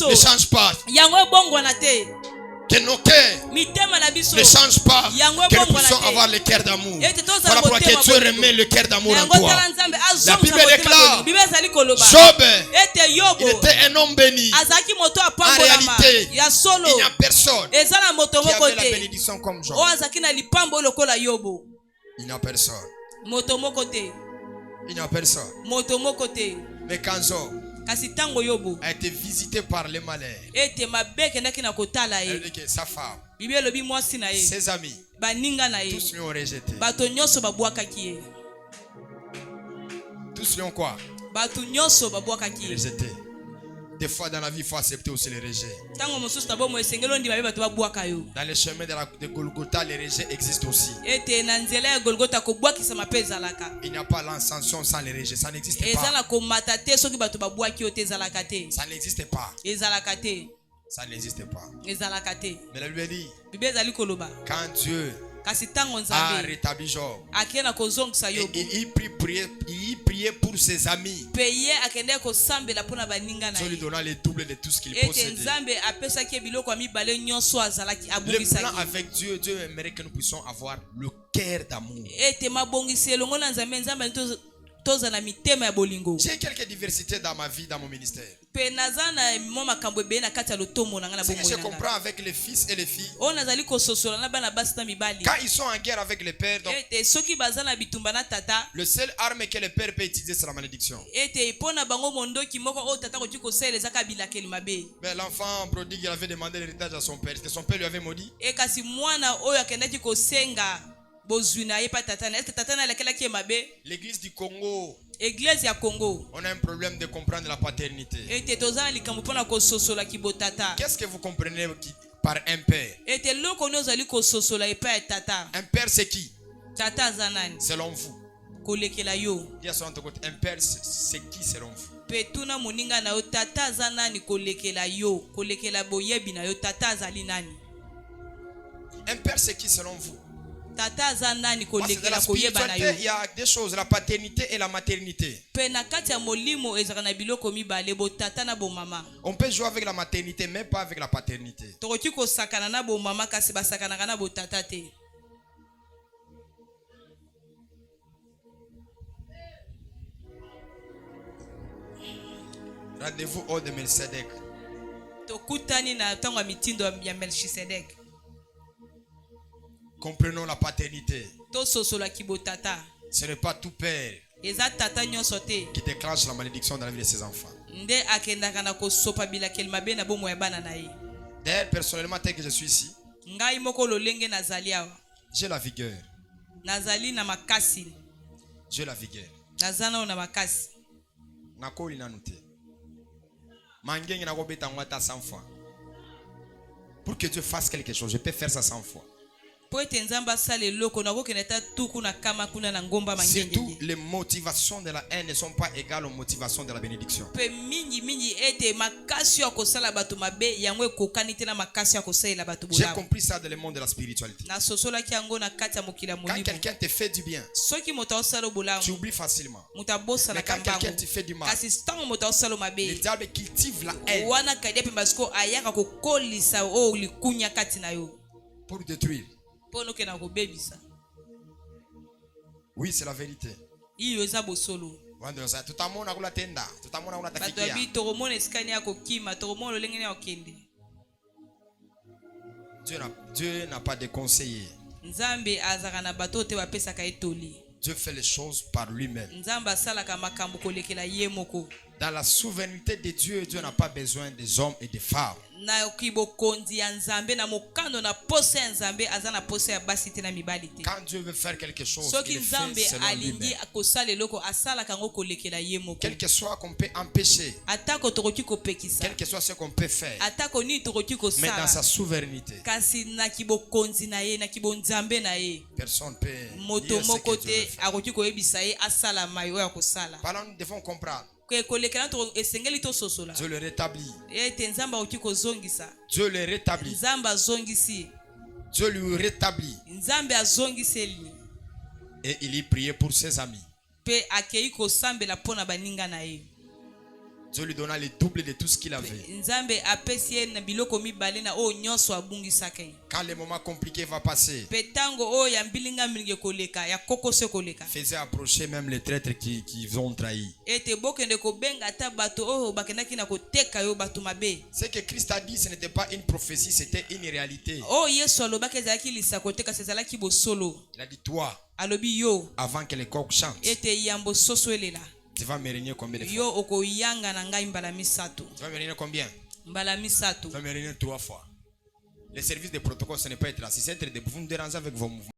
ne changent pas. Que nos cœurs ne changent pas. Que nous puissions avoir le cœur d'amour. Voilà pourquoi Dieu remet le cœur d'amour en toi. La Bible déclare, Job, il était un homme béni. En réalité, il n'y a personne qui avait la bénédiction comme Job. Il n'y a personne. Il n'y a personne. Mais quand Job a été visité par les malheurs, elle dit que sa femme, ses amis, tous lui ont rejeté. Tous lui ont quoi? Rejeté. Des fois dans la vie, il faut accepter aussi les rejets. Dans les chemins de Golgotha, les rejets existent aussi. Il n'y a pas l'ascension sans les rejets. Ça n'existe pas. Ça n'existe pas. Ça n'existe pas. Mais la Bible dit, quand Dieu kasi tango a nzambe rétabli Job. akena kozongisa Et yobu il priait pour ses amis. pe ye akende kosambela mpona baninga na Dieu lui ye donna le double de tout ce qu'il ete possédait. nzambe apesaki ye biloko ya mibale nyonso azalaki Le plan abongisaki avec Dieu, Dieu aimerait que nous puissions avoir le cœur d'amour. ete mabongisi elongo na nzambe nzambe ali toza na mitema ya bolingo J'ai quelques diversités dans ma vie, dans mon ministère. pe naza na mwa makambo ebele na kati ya lotomo na nga na Ce que bomoi je na comprends nga avec les fils et les filles, oyo nazali kososola na bana basi na mibali quand ils sont en guerre avec le père, donc ete soki baza na bitumba na tata le seul arme que le père peut utiliser, c'est la malédiction. ete mpo na bango mondoki moko oyo tata koki kosalela ezaka bilakeli mabe Mais l'enfant prodigue, il avait demandé l'héritage à son père. Est-ce que son père lui avait maudit? e kasi mwana oyo akendaki kosenga bozwi na ye pa tata na ete tata na alakelaki ye mabe L'église du Congo, eglize ya congo on a un problème de comprendre la paternité. ete toza na likambo mpo na kososola kibotata Qu'est-ce que vous comprenez par un père? ete eloko nde ozali kososola epai ya tata Un père, c'est qui? tata aza nani Selon vous. kolekela yo Dis à son côté, un père, c'est qui selon vous? mpe tuna moninga na yo tata aza nani kolekela yo kolekela boyebi na yo tata azali nani Un père, c'est qui selon vous? tata aza nani Parce que dans la kolekela koyeba na spiritualité, il y yo a deux choses, la paternité et la maternité. mpe na kati ya molimo ezalaka na biloko mibale botata na bomama On peut jouer avec la maternité, mais pas avec la paternité. tokoki kosakana na bomama kasi basakanaka na botata te Rendez-vous au de Melchizedek. tokutani na ntango ya mitindo ya melchisedek Comprenons la paternité. tososolaki botata Ce n'est pas tout père eza tata nyonso te qui déclenche la malédiction dans la vie de ses enfants. nde akendaka na kosopa bilakeli mabe na bomoi ya bana na ye D'ailleurs, personnellement, tel que je suis ici, ngai moko lolenge nazali awa j'ai la vigueur. nazali na makasi J'ai la vigueur. naza nao na makasi Nakoli nanu te. Mangenge nakobeta ngwata 100 fois. Pour que Dieu fasse quelque chose, je peux faire ça 100 fois. po ete nzambe asala eloko nakokende ata tuku na kama kuna na ngomba Surtout, mangenge les motivations de la haine ne sont pas égales aux motivations de la bénédiction. mpe mingi ete makasi ya kosala bato mabe yango ekokani te na makasi ya kosalela bato J'ai bolamu compris ça dans le monde de la spiritualité. nasosolaki yango na kati ya mokili ya Quand molimo quelqu'un te fait du bien, soki moto aosala tu bolamu oublies facilement. moto Mais abosalaka quand quelqu'un mbango te fait du mal, kasi ntango moto aosala le mabe diable cultive la haine wana kadi ape basiko ayaka kokolisa oyo likunya kati na yo pour détruire. mpo nokenda kobebisa Oui, c'est la vérité. iyo eza bosolo Tutamona kula tenda, tutamona kula bato tafikia. yabi tokomona esika nini ya kokima tokomona lolenge nini ya kokende Dieu n'a pas de conseiller. nzambe azalaka na bato oyo te bapesaka ye toli Dieu fait les choses par lui-même. nzambe asalaka makambo kolekela ye moko Dans la souveraineté de Dieu, Dieu n'a pas besoin des hommes et des femmes. na kibokonzi ya nzambe na mokando na posa ya nzambe aza na posa ya basi te na mibali te Quand Dieu veut faire quelque chose, soki il le nzambe fait selon alingi lui-même. akosala eloko asalaka yango kolekela ye moko Quel que soit qu'on peut empêcher, atako tokoki kopekisa quel que soit ce qu'on peut faire, atako nini tokoki mais dans sa kosala souveraineté, kasi na kibokonzi na ye na kibonzambe na ye personne ne peut moto dire ce moko que Dieu veut te faire. akoki koyebisa ye asala mai oyo akosala Parlons, nous devons comprendre. kolekela esengeli tososola Dieu le rétablit. ete nzambe akoki kozongisa Dieu le rétablit. nzambe azongisi Dieu lui rétablit. nzambe azongiseli Et il y priait pour ses amis. mpe akei kosambela mpo na baninga na ye Dieu lui donna le double de tout ce qu'il avait. nzambe apesi ye na biloko mibale na oyo nyonso abungisaka ye Quand le moment compliqué va passer, mpe ntango oyo ya mbilinga milingi ekoleka ya kokoso ekoleka faisait approcher même les traîtres qui ont trahi. ete bokende kobenga ata bato oyo bakendaki na koteka yo bato mabe Ce que Christ a dit, ce n'était pas une prophétie, c'était une réalité. oyo yesu alobaki ezalaki lisako te kasi ezalaki bosolo Il a dit, toi, alobi yo avant que les coqs chantent, ete yambo soso elela tu vas me régner combien de fois? yo okoyanga na ngai mbala misato Tu vas me régner combien? mbala misato Tu vas me régner 3 fois. Le service de protocole, ce n'est pas être assis, c'est être debout. Vous me dérangez avec vos mouvements.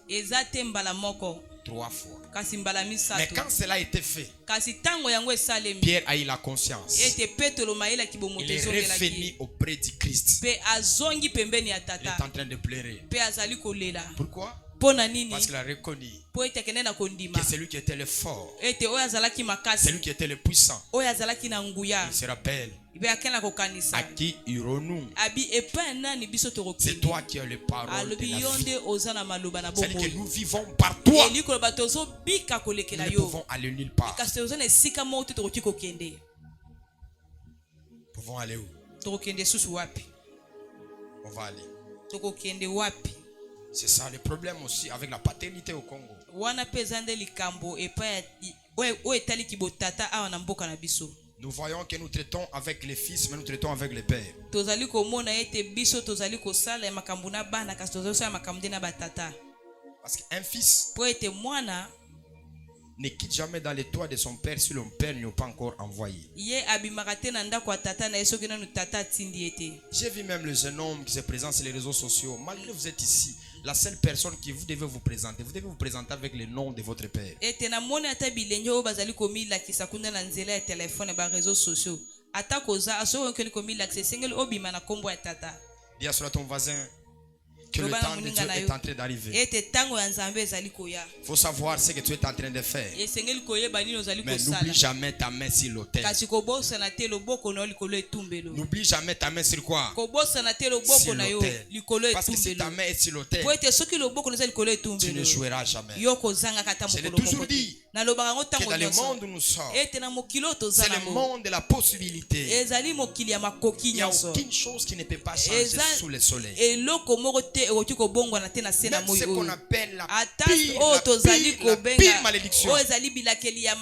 eza te mbala moko 3 fois. kasi mbala Mais misato quand cela a été fait, kasi ntango yango esalemi Pierre a eu la conscience. ete petelo mayelaki bomoto Il est ezongelaki revenu auprès du Christ. mpe azongi pembeni ya Il tata est en train de pleurer. mpe azali kolela Pourquoi? Pona nini? Parce qu'il a reconnu Po ete akende na kondima. que c'est lui qui était le fort, Ete oyo azalaki c'est makasi. lui qui était le puissant. Oyo azalaki na nguya. Il se rappelle Ibe akenda kokanisa. à qui irons-nous? Abi epa nani biso C'est torokende. toi qui as les paroles de Alobi la vie. yonde oza na maloba na C'est-à-dire que bomoi. nous vivons par toi. Eliko loba tozo bika Nous kolekela ne yo. pouvons aller nulle part. Kasi tozo na esika moko te toroki kokende. Nous pouvons aller où? Torokende susu wapi? On va aller. Tokokende wapi? C'est ça le problème aussi avec la paternité au Congo. Wana peza nde likambo epa oyo etali kibotata awa na mboka na biso. Nous voyons que nous traitons avec les fils, mais nous traitons avec les pères. Tozali komona ete biso tozali kosala ya makambo na bana kasi tozali kosala makambo nde na batata. Parce qu'un fils Po ete mwana ne quitte jamais dans les toits de son père si le père ne l'a pas encore envoyé. ye abimaka te na ndako ya tata na ye soki nanu tata atindi ete. J'ai vu même le jeune homme qui se présente sur les réseaux sociaux. Malgré que vous êtes ici, la seule personne que vous devez vous présenter avec le nom de votre père. Ete na moni ata bilenge oyo bazali komilakisa kuna na nzela ya telefone ba réseaux sociaux. Ata koza aso okeli komilakisa esengeli obima na kombo ya tata. Dis à cela ton voisin que le temps de Dieu est en train d'arriver. Ete tango ya Nzambe ezali koya. Il faut savoir ce que tu es en train de faire. Esengeli koyeba nini ozali Mais kosala. n'oublie jamais ta main sur l'autel. Kasi kobosana te loboko na yo likolo etumbelo. N'oublie jamais ta main sur quoi? Kobosana te loboko Sur na yo l'autel. likolo Parce que si ta etumbelo. main est sur l'autel, Po ete soki loboko na eza likolo tu ne etumbelo. joueras jamais. Yo kozanga kata Je l'ai mokolo toujours moko te. dit Nalobaka ngo que tango dans le nyonso. monde où nous sommes, Ete na mokili oyo toza c'est le nango. monde de la possibilité. Ezali mokili ya makoki Il n'y a nyonso. aucune chose qui ne peut pas changer Eza- sous le soleil. eloko moko te ekoki kobongwana te na se na Même moi ce qu'on oyo. appelle la Ata pire, oyo la tozali pire, la pire kobenga malédiction. oyo ezali bilakeli ya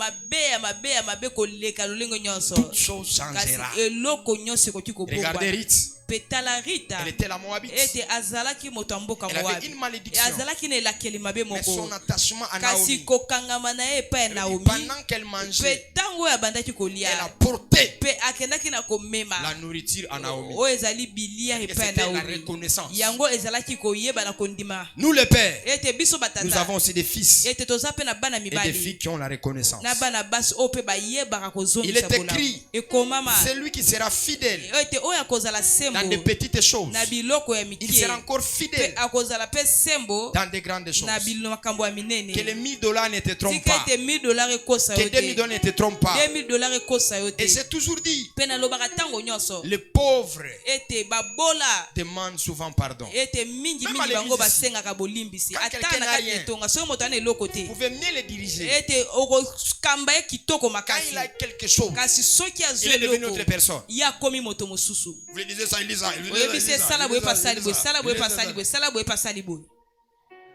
mabe koleka lolenge nyonso. Toute chose Kasi changera. eloko nyonso ekoki Regardez kobongwana. Ritz. Petala Rita Elle était la Moabite. ete azalaki moto ya mboka Elle avait Moabi. une malédiction. Azalaki na elakeli mabe Mais son moko. attachement à Kasi Naomi, kokangama na ye epai ya Naomi. pendant qu'elle mangeait, Pe tango oyo abandaki elle a kolia. porté Pe akendaki na komema. la nourriture à Naomi. Oyo ezali bilia Et epai ya c'était la Naomi. reconnaissance. Yango ezalaki koyeba na kondima. Nous les pères, Ete biso nous batata. avons aussi des fils Ete toza pe na bana et des mibali. filles qui ont la reconnaissance. Na bana basi oyo pe bayebaka Il kozongisa est bolamu. écrit, Ekomama. c'est lui qui sera fidèle Ete oyo akozala sembo. dans des petites choses. Na biloko ya Il mikie. sera encore Pe fidèle akozala pe sembo. dans des grandes choses. Na makambo ya minene. Que les $1000 ne te trompent Tika pas. ete $1000 ekosa Que yo te. $2000 ne te trompent pas. $2000 ekosa yo te. Et j'ai toujours dit, Pe nalobaka ntango nyonso. les pauvres Ete babola. demandent souvent pardon. Ete mingi Même mingi à l'église bango ici. basengaka bolimbisi. Quand Ata quelqu'un na n'a kati rien, etonga soki moto ana eloko te. Vous pouvez mieux les diriger. Ete okokamba ye kitoko Quand makasi. il a quelque chose, Kasi soki il azwi est devenu eloko autre personne. ye akomi moto mosusu. Vous lui disiez ça, il dit ça. Il lui dit Oyebi ça, se sala boye pasali boye sala boye il dit ça. pasali boye sala boye pasali boye.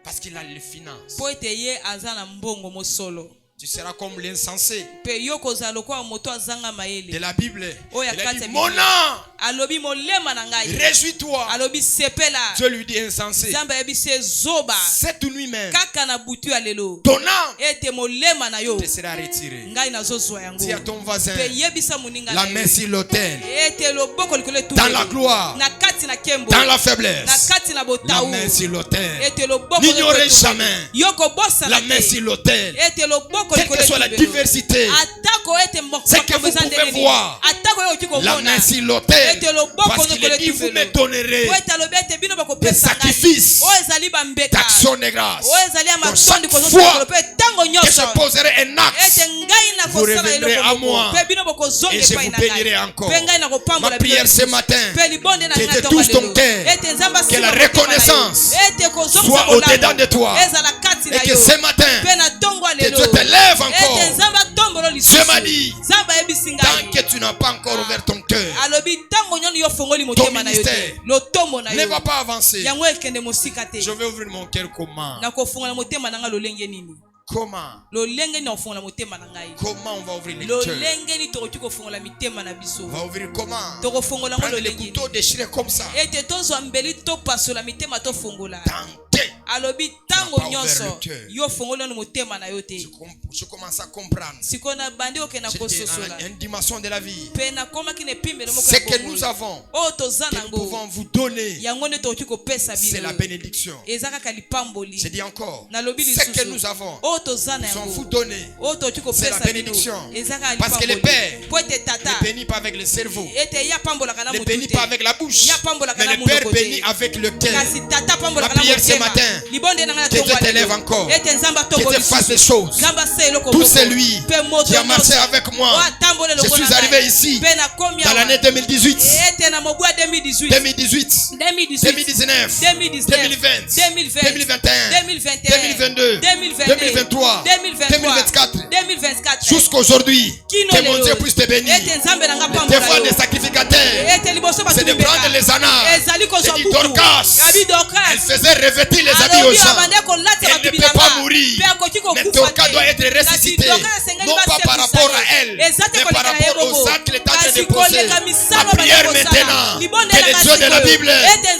Parce qu'il a les finances. Po ete ye aza na mbongo mosolo. Tu seras comme l'insensé Pe yo kozala lokola moto azanga de mayele. la Bible. Oh, Il ya a kati dit, ya mon Bible. âme, Alobi molema na ngai. réjouis-toi. Alobi sepela. Dieu lui dit insensé. Nzambe ayebi se zoba. Cette nuit même, Kaka na butu ya lelo. ton âme Ete molema na yo. te sera retirée. Ngai nazozwa yango. Dis à ton voisin, Pe yebisa moninga la na main yo. sur l'autel, Ete loboko likolo dans la etumbelo. gloire, Na kati na kembo. dans la Na faiblesse, kati na la botau. main sur l'autel. Ete loboko N'ignorez likolo jamais etumbelo. Yoko bosa la main sur l'autel. Ete loboko Quelle likolo que soit la etumbelo. diversité, Atako ete c'est que vous pouvez voir atako yo okiko la mona main sur l'autel. ete loboko Parce qu'il est dit, vous me donnerez po ete alobi ete bino des bakopesa ngai sacrifices oyo ezali bambeka d'action de grâce. oyo ezali ya Donc matondi chaque kozosala fois pe ntango que nyonso je poserai un acte, ete ngai na vous kosala reviendrez à eloko moi moko pe bino bokozonga et je epai vous na bénirai ngai encore. pe ngai na Ma kopambola prière ce matin, pe libonde na que ngai de ntongo tout ton lelo cœur, ete nzambe que la asimba motema na yo. reconnaissance ete kozongisa soit au-dedans de toi. ezala kati na Et que yo ce matin, pe na ntongo ya que lelo Dieu te lève ete encore. nzambe atombolo lisusu Je m'a dit, nzambe ayebisi tant ngai que tu n'as pas encore ouvert ton cœur, alobi ntango nyoni yo fongoli motema na yo te ministère lotombo na ne yo va pas avancer. yango ekende mosika te Je vais ouvrir mon cœur comment? nakofungola motema na ngai lolenge nini Comment? lolenge nini nakofungola motema na ngai Comment on va ouvrir les cœurs? lolenge nini tokoki kofungola mitema na biso On va ouvrir comment? tokofungola ngo Prendre les lolenge couteaux nini déchirés comme ça. ete tozwa mbeli topasola mitema tofungola Tenter. alobi ntango Tu n'as pas nyonso ouvert le cœur. yo fongoli nano motema na yo te Je commence à comprendre. sikoyo na bandi okenda J'étais kososola dans une dimension de la vie. mpe nakomaki na epimbelo moko Ce ya que bomoi. nous avons, oyo toza que nous nango pouvons vous donner, yango nde tokoki kopesa c'est la bino bénédiction. eza kaka lipamboli Je dis encore, nalobi ce que lisusu nous avons, oyo toza na nous en vous yango donner. oyo tokoki C'est la kopesa bino bénédiction. eza kaka Parce que les lipamboli pères po ete tata ne bénit pas avec le cerveau, ete ye apambolaka na ne motu bénit pas te avec la bouche, Ya pambolaka mais na le Père monoko te. bénit avec le cœur. kasi tata La apambolaka na prière ce motema matin, libonde na ngai na Que Dieu t'élève encore. Que Dieu fasse des choses. Tout celui qui a marché avec moi. Je suis arrivé ici dans l'année 2018, 2018, 2019, 2020, 2021, 2022, 2023, 2024, jusqu'aujourd'hui. Que mon Dieu puisse te bénir. Le devoir des sacrificateurs, c'est de prendre les annas. C'est dit Dorcas. Elle faisait revêtir les habits aux gens. Elle ne peut pas mourir. Mais Dorcas doit être ressuscité. Non pas par rapport à elle, mais par rapport aux actes qu'elle est en train de poser. La prière maintenant, que le Dieu de la Bible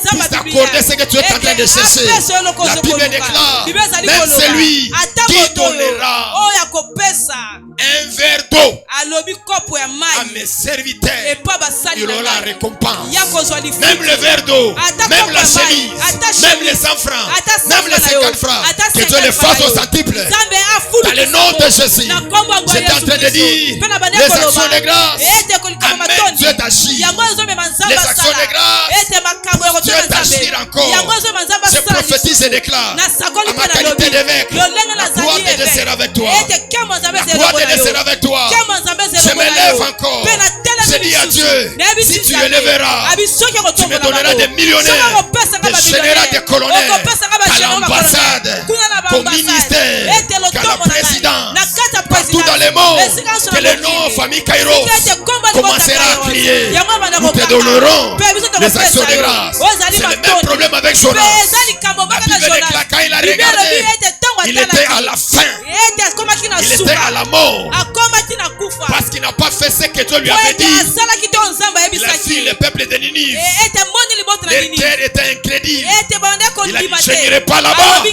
puisse t'accorder ce que tu es en train de chercher. La Bible déclare, même celui qui donnera un verre d'eau à mes serviteurs, il aura la récompense. Même le verre d'eau, même la chemise, même les 100 francs, même les 50 francs, que Dieu les fasse au centuple. Dans le nom de Jésus, j'étais en train de dire les actions de grâce. Amen, Dieu t'agit. Les actions de grâce, Dieu t'agir encore. Je prophétise et déclare à ma qualité d'évêque, la gloire de Dieu sera avec toi. La gloire de Dieu sera avec toi. Je me lève encore. Je dis à Dieu, si tu élèveras, tu me donneras des millionnaires, des généraux, des colonels, à l'ambassade, au ministère, qu'à la présidence, partout dans le monde, que le nom famille Kairos commencera à crier. Nous te donnerons les actions de grâce. C'est le même problème avec Jonas. La Bible déclare quand il a regardé, il était à la fin. Il était à la mort. Parce qu'il n'a pas fait ce que Dieu lui avait dit. Il a fui le peuple de Ninive. Les terres étaient incrédibles. Il a dit, je n'irai pas là-bas.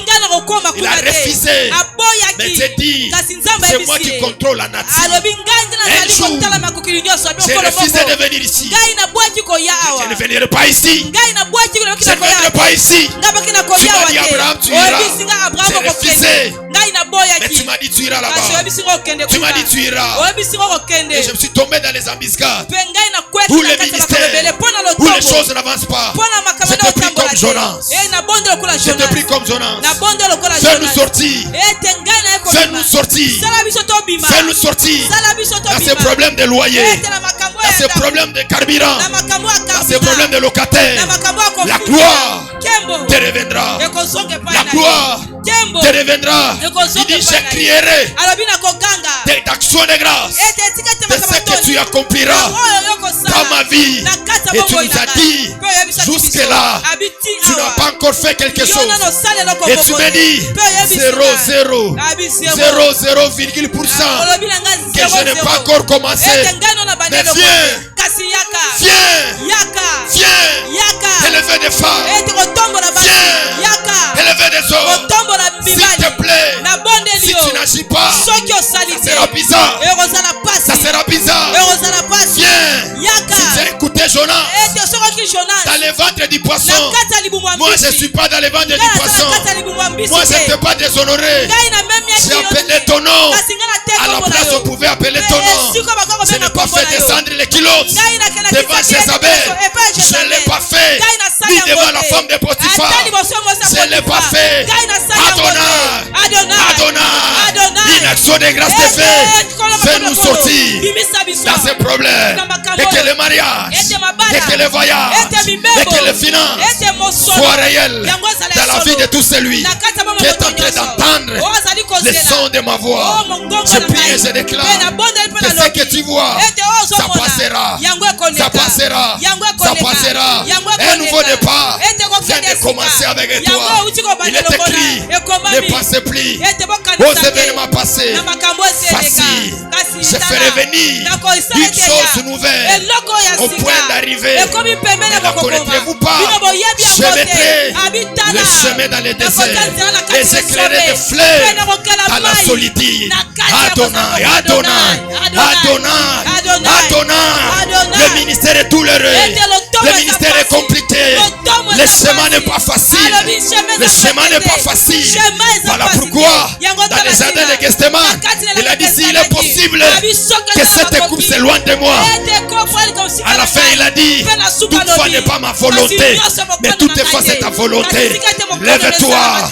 Il a refusé. Mais Dieu dit, c'est moi qui contrôle la nature. Un jour, j'ai refusé de venir ici. Je ne viendrai pas ici. Je ne viendrai pas ici. Tu m'as dit Abraham, tu iras. J'ai refusé. Mais tu m'as dit tu iras là-bas. Tu m'as dit tu iras. Et je me suis tombé dans les embuscades. Où le ministère, où les choses n'avancent pas. Je te prie comme Jonas. Je te prie comme Jonas. Fais-nous sortir. Fais-nous sortir. Fais-nous sortir. Dans ces problèmes de loyer. Dans ces problèmes de carburant. Dans ces problèmes de locataires. La gloire te reviendra. La gloire te reviendra. Il dit je crierai d'actions de grâce de ce que tu accompliras dans ma vie. Et tu nous as dit jusque là tu n'as pas encore fait quelque chose. Et tu me dis 0,0% que je n'ai pas encore commencé. Mais viens, élever des femmes, viens, élever des hommes. S'il te plaît, si tu n'agis pas, ça sera bizarre. Ça sera bizarre. Viens. Si tu as écouté Jonas dans le ventre du poisson, moi je ne suis pas dans le ventre du poisson. Moi je ne peux pas déshonorer. J'ai appelé ton nom. À la place on pouvait appeler ton nom. Je n'ai pas fait descendre les kilos devant Jézabel. Je ne l'ai pas fait. Ni devant la femme de Potiphar. Je ne l'ai pas fait. Adonai, une action de grâce te fait. Fais-nous sortir dans ces problèmes. Et que le mariage, et que le voyage, et que les finances soient réels dans la vie de tout celui qui est en train d'entendre le son de ma voix. Je prie et je déclare que ce que tu vois, ça passera. Ça passera. Ça passera. Un nouveau départ vient de commencer avec toi. Il est écrit, ne passez plus aux événements passés. Voici, je ferai venir une chose nouvelle au point d'arriver. Ne la connaîtrez-vous pas? Je mettrai le chemin dans le désert et j'éclairerai des fleurs à la solitude. Adonai, Adonai, Adonai, Adonai. Le ministère est douloureux. Le ministère est compliqué. Le chemin n'est pas facile. Le chemin n'est pas facile. Voilà pourquoi dans les jardins de Gethsémane, il a dit s'il est possible que cette coupe s'éloigne de moi. À la fin il a dit toutefois n'est pas ma volonté, mais toutefois c'est ta volonté. Lève-toi.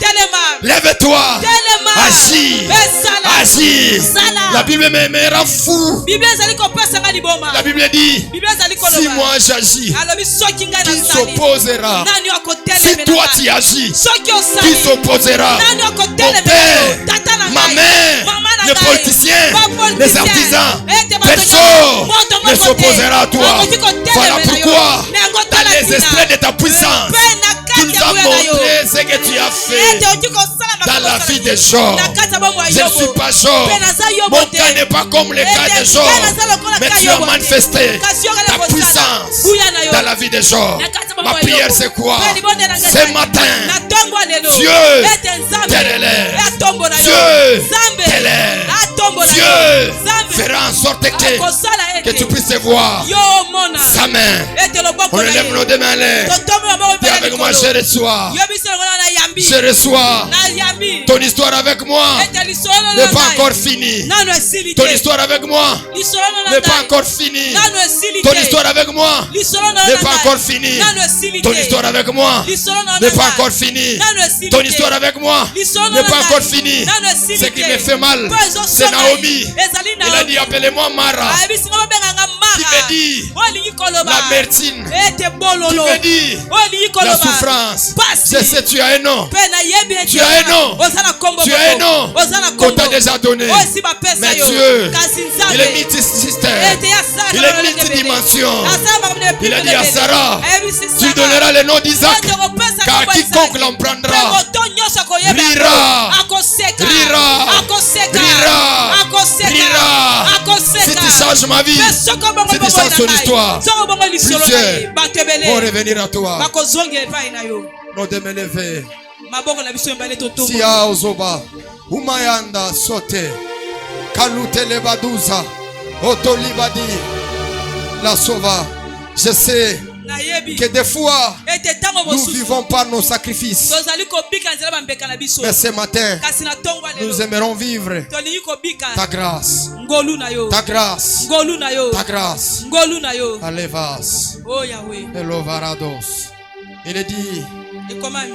Lève-toi. Telema. Agis. Esala. Agis. Sala. La Bible me rend fou. Bible ezali kopesanga liboma. La Bible dit, Bible ezali si koloba. moi j'agis, Alobi soki ngai qui nasali. s'opposera? Nani Si akotelemela toi ngai? tu agis, Soki qui osali. s'opposera? Nani Mon akotelemela père, yo? Tata na ma ngai. mère, Mama na les ngai. politiciens, Bapoliticien. les artisans, Ete bato personne moto ne moko s'opposera à te. toi. Akoki kotelemela Voilà yo. pourquoi, Na yango dans tala les tina. extraits de ta puissance, Mpe na tu kati nous ya as nguya na yo. montré ce que tu as fait Ete oki kosala dans makambo la osala vie te. de Job. Na kati ya bomoi ya Je ne Yobo. suis pas Job. Mpe naza Yobo Mon te. cas n'est pas comme le cas de Job. Mais tu as manifesté ta puissance dans la vie de Job. Ma prière c'est quoi? Ce matin, Dieu t'élève. Dieu t'élève. Dieu fera en sorte que tu puisses voir sa main. On élève nos deux mains en l'air. Dis avec moi, je reçois. Je reçois. Ton histoire avec moi n'est pas encore finie. Ton histoire avec moi n'est pas encore finie. Ton histoire avec moi n'est pas encore finie. Ton histoire avec moi n'est pas encore finie. Ton histoire avec moi n'est pas encore finie. Ce qui me fait mal, c'est Naomi. Il a dit appelez-moi Mara. Qui veut dire l'amertume. Qui veut dire la souffrance. Je sais tu as un nom. Tu as un nom. Tu as un nom qu'on t'a déjà donné. Mais Dieu, il est multisystème. Il est multidimension. Il a dit à Sarah, tu donneras le nom d'Isaac, car quiconque l'en prendra rira, rira, rira, rira. Si tu changes ma vie, si tu changes son histoire, plusieurs vont revenir à toi. Nos deux mains levées. Sia ozoba, umayanda sote, kalute lebaduza, otolibadi, la sauva. Je sais que des fois nous vivons par nos sacrifices, mais ce matin nous aimerons vivre ta grâce, ta grâce, ta grâce. Alevas, Elovarados. Il est dit,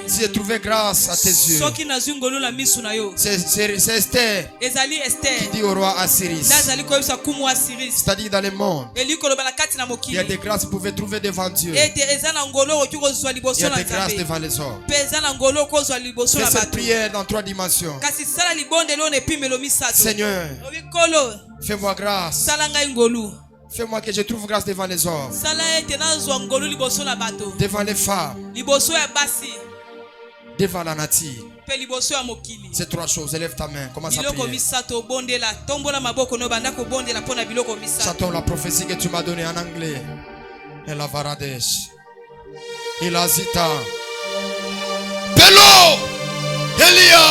si j'ai trouvé grâce à tes yeux, c'est Esther qui dit au roi Assyrie, c'est-à-dire dans le monde, il y a des grâces que vous pouvez trouver devant Dieu. Il y a des grâces devant les hommes. Fais cette prière dans 3 dimensions. Seigneur, fais-moi grâce. Fais-moi que je trouve grâce devant les hommes, devant les femmes, devant la nature. Ces 3 choses. Élève ta main. Commence à prier. Chantons la prophétie que tu m'as donnée en anglais. Et la Varadesh. Et la Zita. Bello. Elia.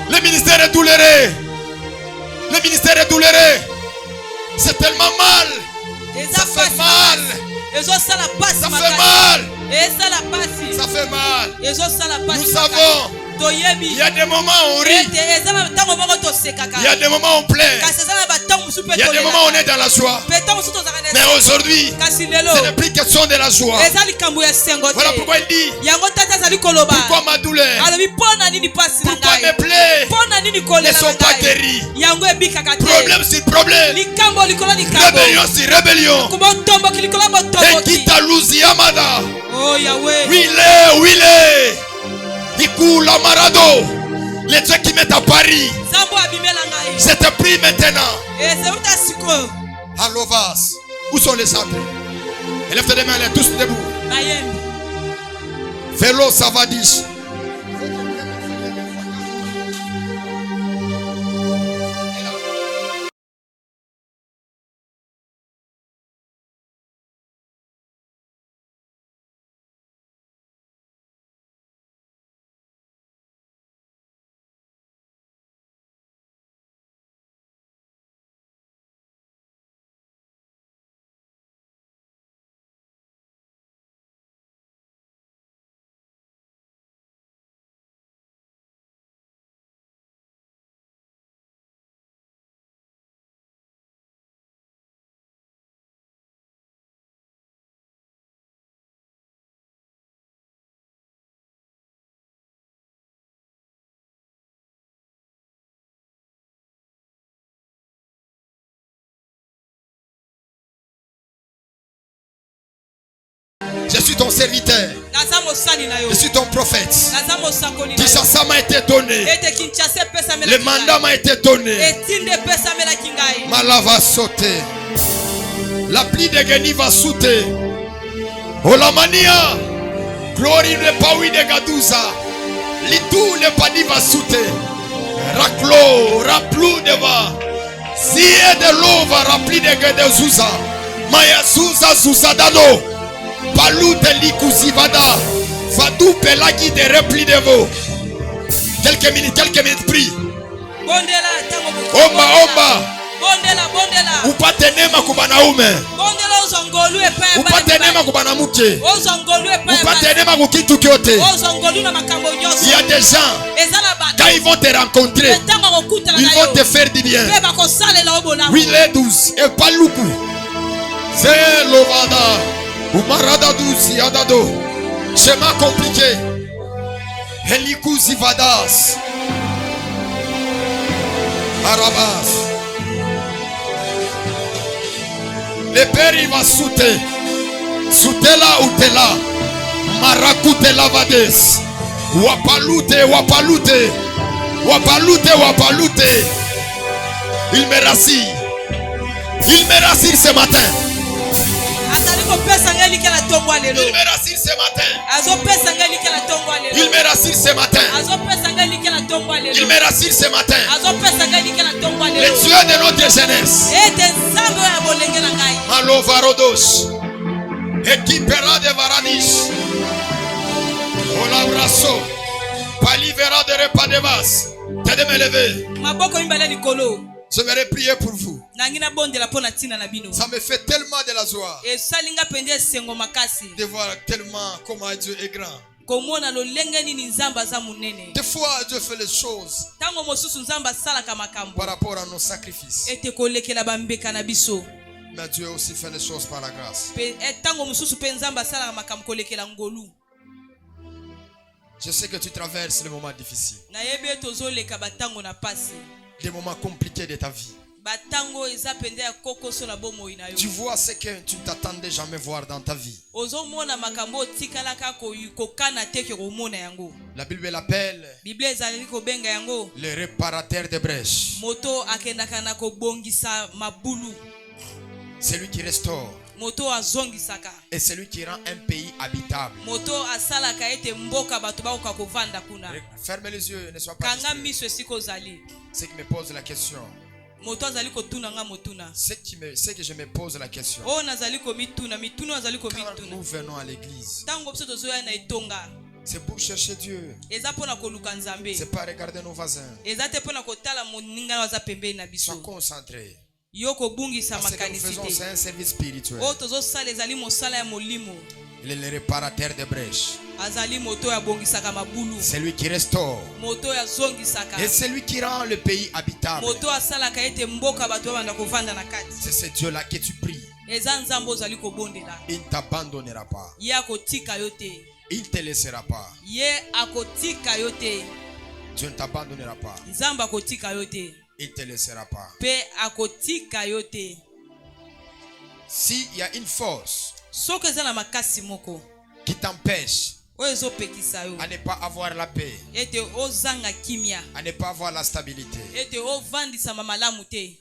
Le ministère est douloureux. Le ministère est douloureux. C'est tellement mal. Ça fait mal. Ça fait mal. Ça fait mal. Nous savons. Il y a des moments où on rit. Il y a des moments où on plaît. Il y a des moments où on est dans la joie. Mais aujourd'hui, ce n'est plus question de la joie. Voilà pourquoi il dit, pourquoi ma douleur, pourquoi mes plaies ne sont pas guéries. Problème sur problème, rébellion sur rébellion. Et qui t'a lousi Amada. Où il est. Ikula Marado, les trucs qui mettent à Paris. Je te prie maintenant. Alovas, où sont les centres? Élève tes mains, tous debout. Vélo Savadish. ton serviteur. naza mosali na yo Je suis ton prophète. naza mosakoli na yo Kinshasa m'a été donné. ete Kinshasa epesamela Le mandat m'a été donné. etinde epesamelaki ngai Mala va sauter. La pluie de Geni va sauter. Olamania. Glory ne pas oui de Gadouza. Litou ne pas dit va sauter. Raclo, raplou deva. Si de l'eau va remplir de Gadouza. Maya Zuza Zuzadano. Palou de Likouzivada. Vadou pelagi de repli de vous. Quelques minutes, prie. bondela tango Omba. bondela Upatenema kubanaume. bondela ozongolu epai Upatenema kubanamuke. ozongolu epai Upatenema kukitu kyote. ozongolu na makambo Il nyonso y a des gens, eza na bato quand ils vont te rencontrer, ntango bakutana ils na vont te yo faire du bien. mpe bakosalela yo bolamu Oui, les douze, et pas loukou. C'est l'ovada. Umarada douzi, adado. Chemin compliqué. Helikou zivadas. Arabas. Le père il va sauter. Sauter là ou t'es là. Marakute lavades. Wapalute. Il me rassure ce matin. azali kopesa ngai likela ntongo ya lelo Il me rassure ce matin. azopesa ngai likela ntongo ya Il lelo me rassure ce matin. azopesa ngai likela ntongo ya Il lelo me rassure ce matin. azopesa ngai likela ntongo ya Le lelo Dieu de notre jeunesse. ete nzambe oyo ya bolenge na ngai Malo varodos. Equipera de varanish. Olabraso. Palivera de repadevas. T'aider me lever. maboko mibale likolo Je vais prier pour vous. nangi nabondela mpo na ntina na bino Ça me fait tellement de la joie esali nga mpenza esengo makasi de voir tellement comment Dieu est grand. komona lolenge nini nzambe aza monene Des fois, Dieu fait les choses ntango mosusu nzambe asalaka makambo par rapport à nos sacrifices. ete kolekela bambeka na biso Mais Dieu aussi fait les choses par la grâce. mpe ntango mosusu mpe nzambe asalaka makambo kolekela ngolu Je sais que tu traverses des moments difficiles, nayebi ete ozoleka batango na pasi des moments compliqués de ta vie. batango eza mpenza ya kokoso na bomoi na yo Tu vois ce que tu ne t'attendais jamais voir dans ta vie. ozomona makambo otikalaka kokana te ke komona yango La Bible l'appelle biblia ezalaki kobenga yango le réparateur de brèches. moto akendaka na kobongisa mabulu Celui qui restaure moto azongisaka et celui qui rend un pays habitable. moto asalaka ete mboka bato bakoka kovanda kuna Ferme les yeux, ne sois pas kanga distrait. miso esika ozali Ceux qui me posent la question, moto azali kotuna nga motuna ceux que je me pose la question, oyo nazali komituna mituna oyo azali quand komituna nous venons à l'église, ntango biso tozoya na etonga c'est pour chercher Dieu. eza mpo na koluka nzambe C'est pas regarder nos voisins. eza te mpo na kotala moningana aza pembeni na Sois biso concentré. yo kobungisa Parce que nous makanisi faisons, te c'est un service spirituel. oyo tozosala ezali mosala ya molimo Il est le réparateur de brèches. azali moto oyo abongisaka mabulu C'est lui qui restaure. moto oyo azongisaka Et c'est lui qui rend le pays habitable. moto oyo asalaka ete mboka bato babanda kovanda na kati C'est ce Dieu-là que tu pries. eza nzambe ozali kobondela Il ne t'abandonnera pas. ye akotika yo te Il ne te laissera pas. ye akotika yo te Dieu ne t'abandonnera pas. nzambe akotika yo te Il ne te laissera pas. mpe akotika yo te S'il y a une force soki eza na makasi moko qui t'empêche oyo ezopekisa yo à ne pas avoir la paix, ete ozanga kimia à ne pas avoir la stabilité, ete ovandisama malamu te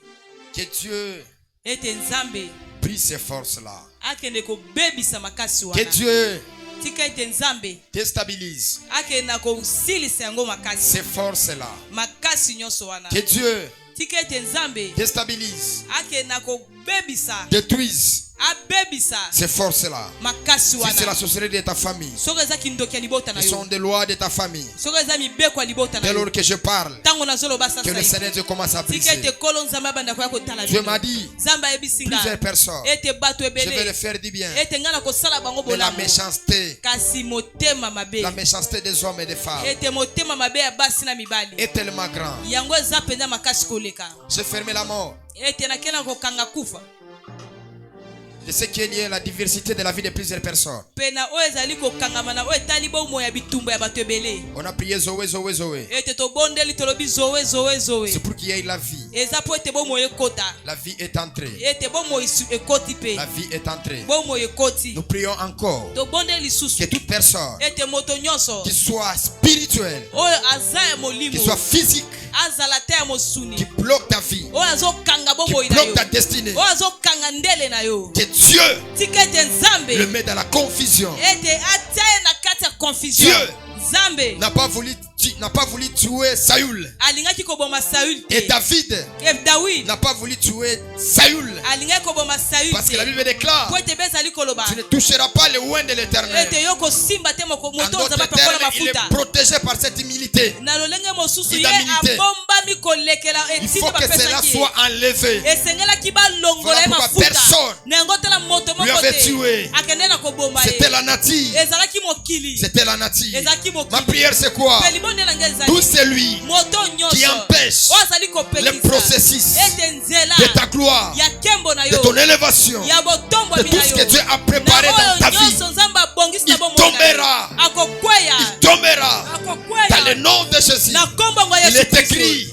que Dieu ete nzambe brise ces forces-là. akende kobebisa makasi Que wana Dieu tika ete nzambe déstabilise akende na kosilisa yango makasi ces forces-là. makasi nyonso wana Que Dieu tika ete nzambe déstabilise, akende na kobebisa détruise abebisa ces forces-là. makasi Si c'est la wana sorcellerie de ta famille, soki eza kindoki ya libota na ce sont yo des lois de ta famille. soki eza mibeko ya libota na Dès yo lors que je parle, ntango nazoloba que le sasa Seigneur Dieu commence à tika ete briser. kolo nzambe abanda koya kotala Dieu bino m'a dit, nzambe ayebisi plusieurs nga personnes, ete bato je vais le ebele faire du bien. ete ngai na kosala bango Mais la bolamu méchanceté, kasi motema mabe la méchanceté des hommes et des femmes ete motema mabe ya basi na mibali est tellement grand. yango eza mpenza makasi koleka J'ai fermé la mort. ete nakenda kokanga kufa de ce qui est lié à la diversité de la vie de plusieurs personnes. pena oyo ezali kokangama na oyo etali bomoi ya bitumba ya bato ebele. On a prié Zoé, Zoé, Zoé. ete tobondeli tolobi zowe zowe zowe. C'est pour qu'il y ait la vie. eza po ete bomoi ekota. La vie est entrée. ete bomoi ekoti pe. La vie est entrée. bomoi ekoti. Nous prions encore tobondeli que lisusu toute personne ete moto nyonso qui soit spirituelle, oyo aza ya qui molimo soit physique, azala te ya mosuni qui bloque ta vie, oyo azokanga qui bomoi na bloque yo ta destinée, oyo azokanga ndele na yo que Dieu tika ete nzambe le met dans la confusion. ete atia ye na kati ya confusion. Dieu nzambe n'a pas voulu tuer Saül. alingaki koboma Saül Et te. David Dawid n'a pas voulu tuer Saül. alingaki koboma Saül Parce que la te. Bible déclare, po ete bezali koloba tu ne toucheras pas le oint de l'Éternel. ete yo kosimba te moto En oyo d'autres nzambe apakola termes, il est mafuta. protégé par cette humilité. na lolenge mosusu ye Inamilité. abombami kolekela Il etini faut que cela bapesaki soit enlevé. esengelaki balongola ye Voilà pourquoi mafuta personne na yango tala moto lui moko avait te tué. akende na koboma ye C'était la nature. ezalaki mokili C'était la nature. ezalaki Ma mokili prière c'est quoi? pe libondela nge Tout ezali celui moto qui nyonso empêche oyo azali le kopekisa processus ete nzela de ta gloire, ya nkembo na de yo ton élévation, ya de botombwami tout na ce yo que Dieu a préparé dans ta na oyo vie, nyonso nzambe abongisi na il bomoi na yo tombera. akokweya Il tombera dans akokweya le nom de Jésus. na nkombo ngo Il yesu est kristo écrit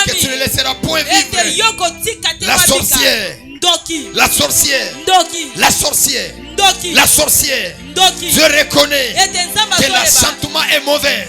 que tu ne ekomami laisseras point ete vivre yo kotika te la wabika sorcière, ndoki la sorcière, ndoki la sorcière, ndoki la sorcière. ndoki Je reconnais ete nzambe que azoyeba l'enchantement est mauvais.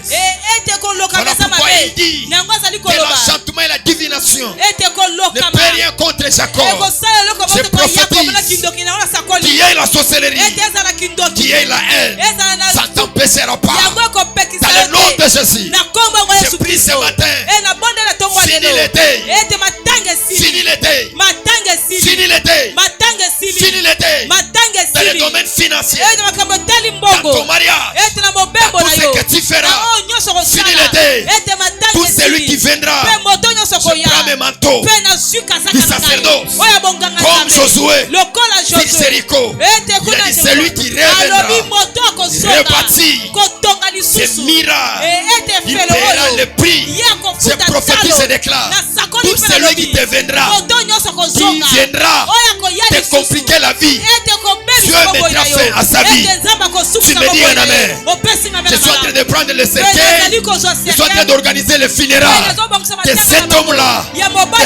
ete kolokama Voilà eza pourquoi il mabe dit na yango azali que koloba l'enchantement et la divination ete ne kolokama peut rien contre Jacob. ekosala eloko Je moto koya komela prophétise kindoki na yango nasakoli qui est la sorcellerie, ete ezala kindoki qui est la haine, ezala na ça ne t'empêchera pas. yango ekopekisa Dans le yo nom te. de Jésus, na nkombo yango je yesu prie ce kristo matin, nabondela ntongo fini lelo l'été, ete matanga fini esili l'été, matanga esili fini l'été, matanga esili fini l'été, matanga dans le esili domaine financier, ete makambo etali dans mbongo ton mariage, ete na mobembo tout na ce yo que tu feras, na oyo nyonso fini kosala l'été, ete matanga tout celui qui esili viendra, mpe moto nyonso je prends mes koya manteaux mpe nazwi du kazaka na ngai sacerdoce, oyo abonganga comme nzambe Josué, lokola fils josue Jéricho. ete Il a kuna dit celui qui alobi reviendra, moto akosonga rebâtit kotonga ces lisusu miracles, ete il felo paiera oyo le prix. ye Je akofuta prophétise et talo déclare, nasakoli tout mpe celui nalobi qui te viendra, moto nyonso qui kozonga viendra oyo akoya te lisusu compliquer la vie, ete Dieu kobebisa bomoi na mettra yo fin à sa vie. ete nzambe Tu akosukisa me dis bomoi un na amen. yo opesi nga Je suis en train de prendre le cercueil, ezali kozwa je suis en train d'organiser le funérailles de cet homme-là, de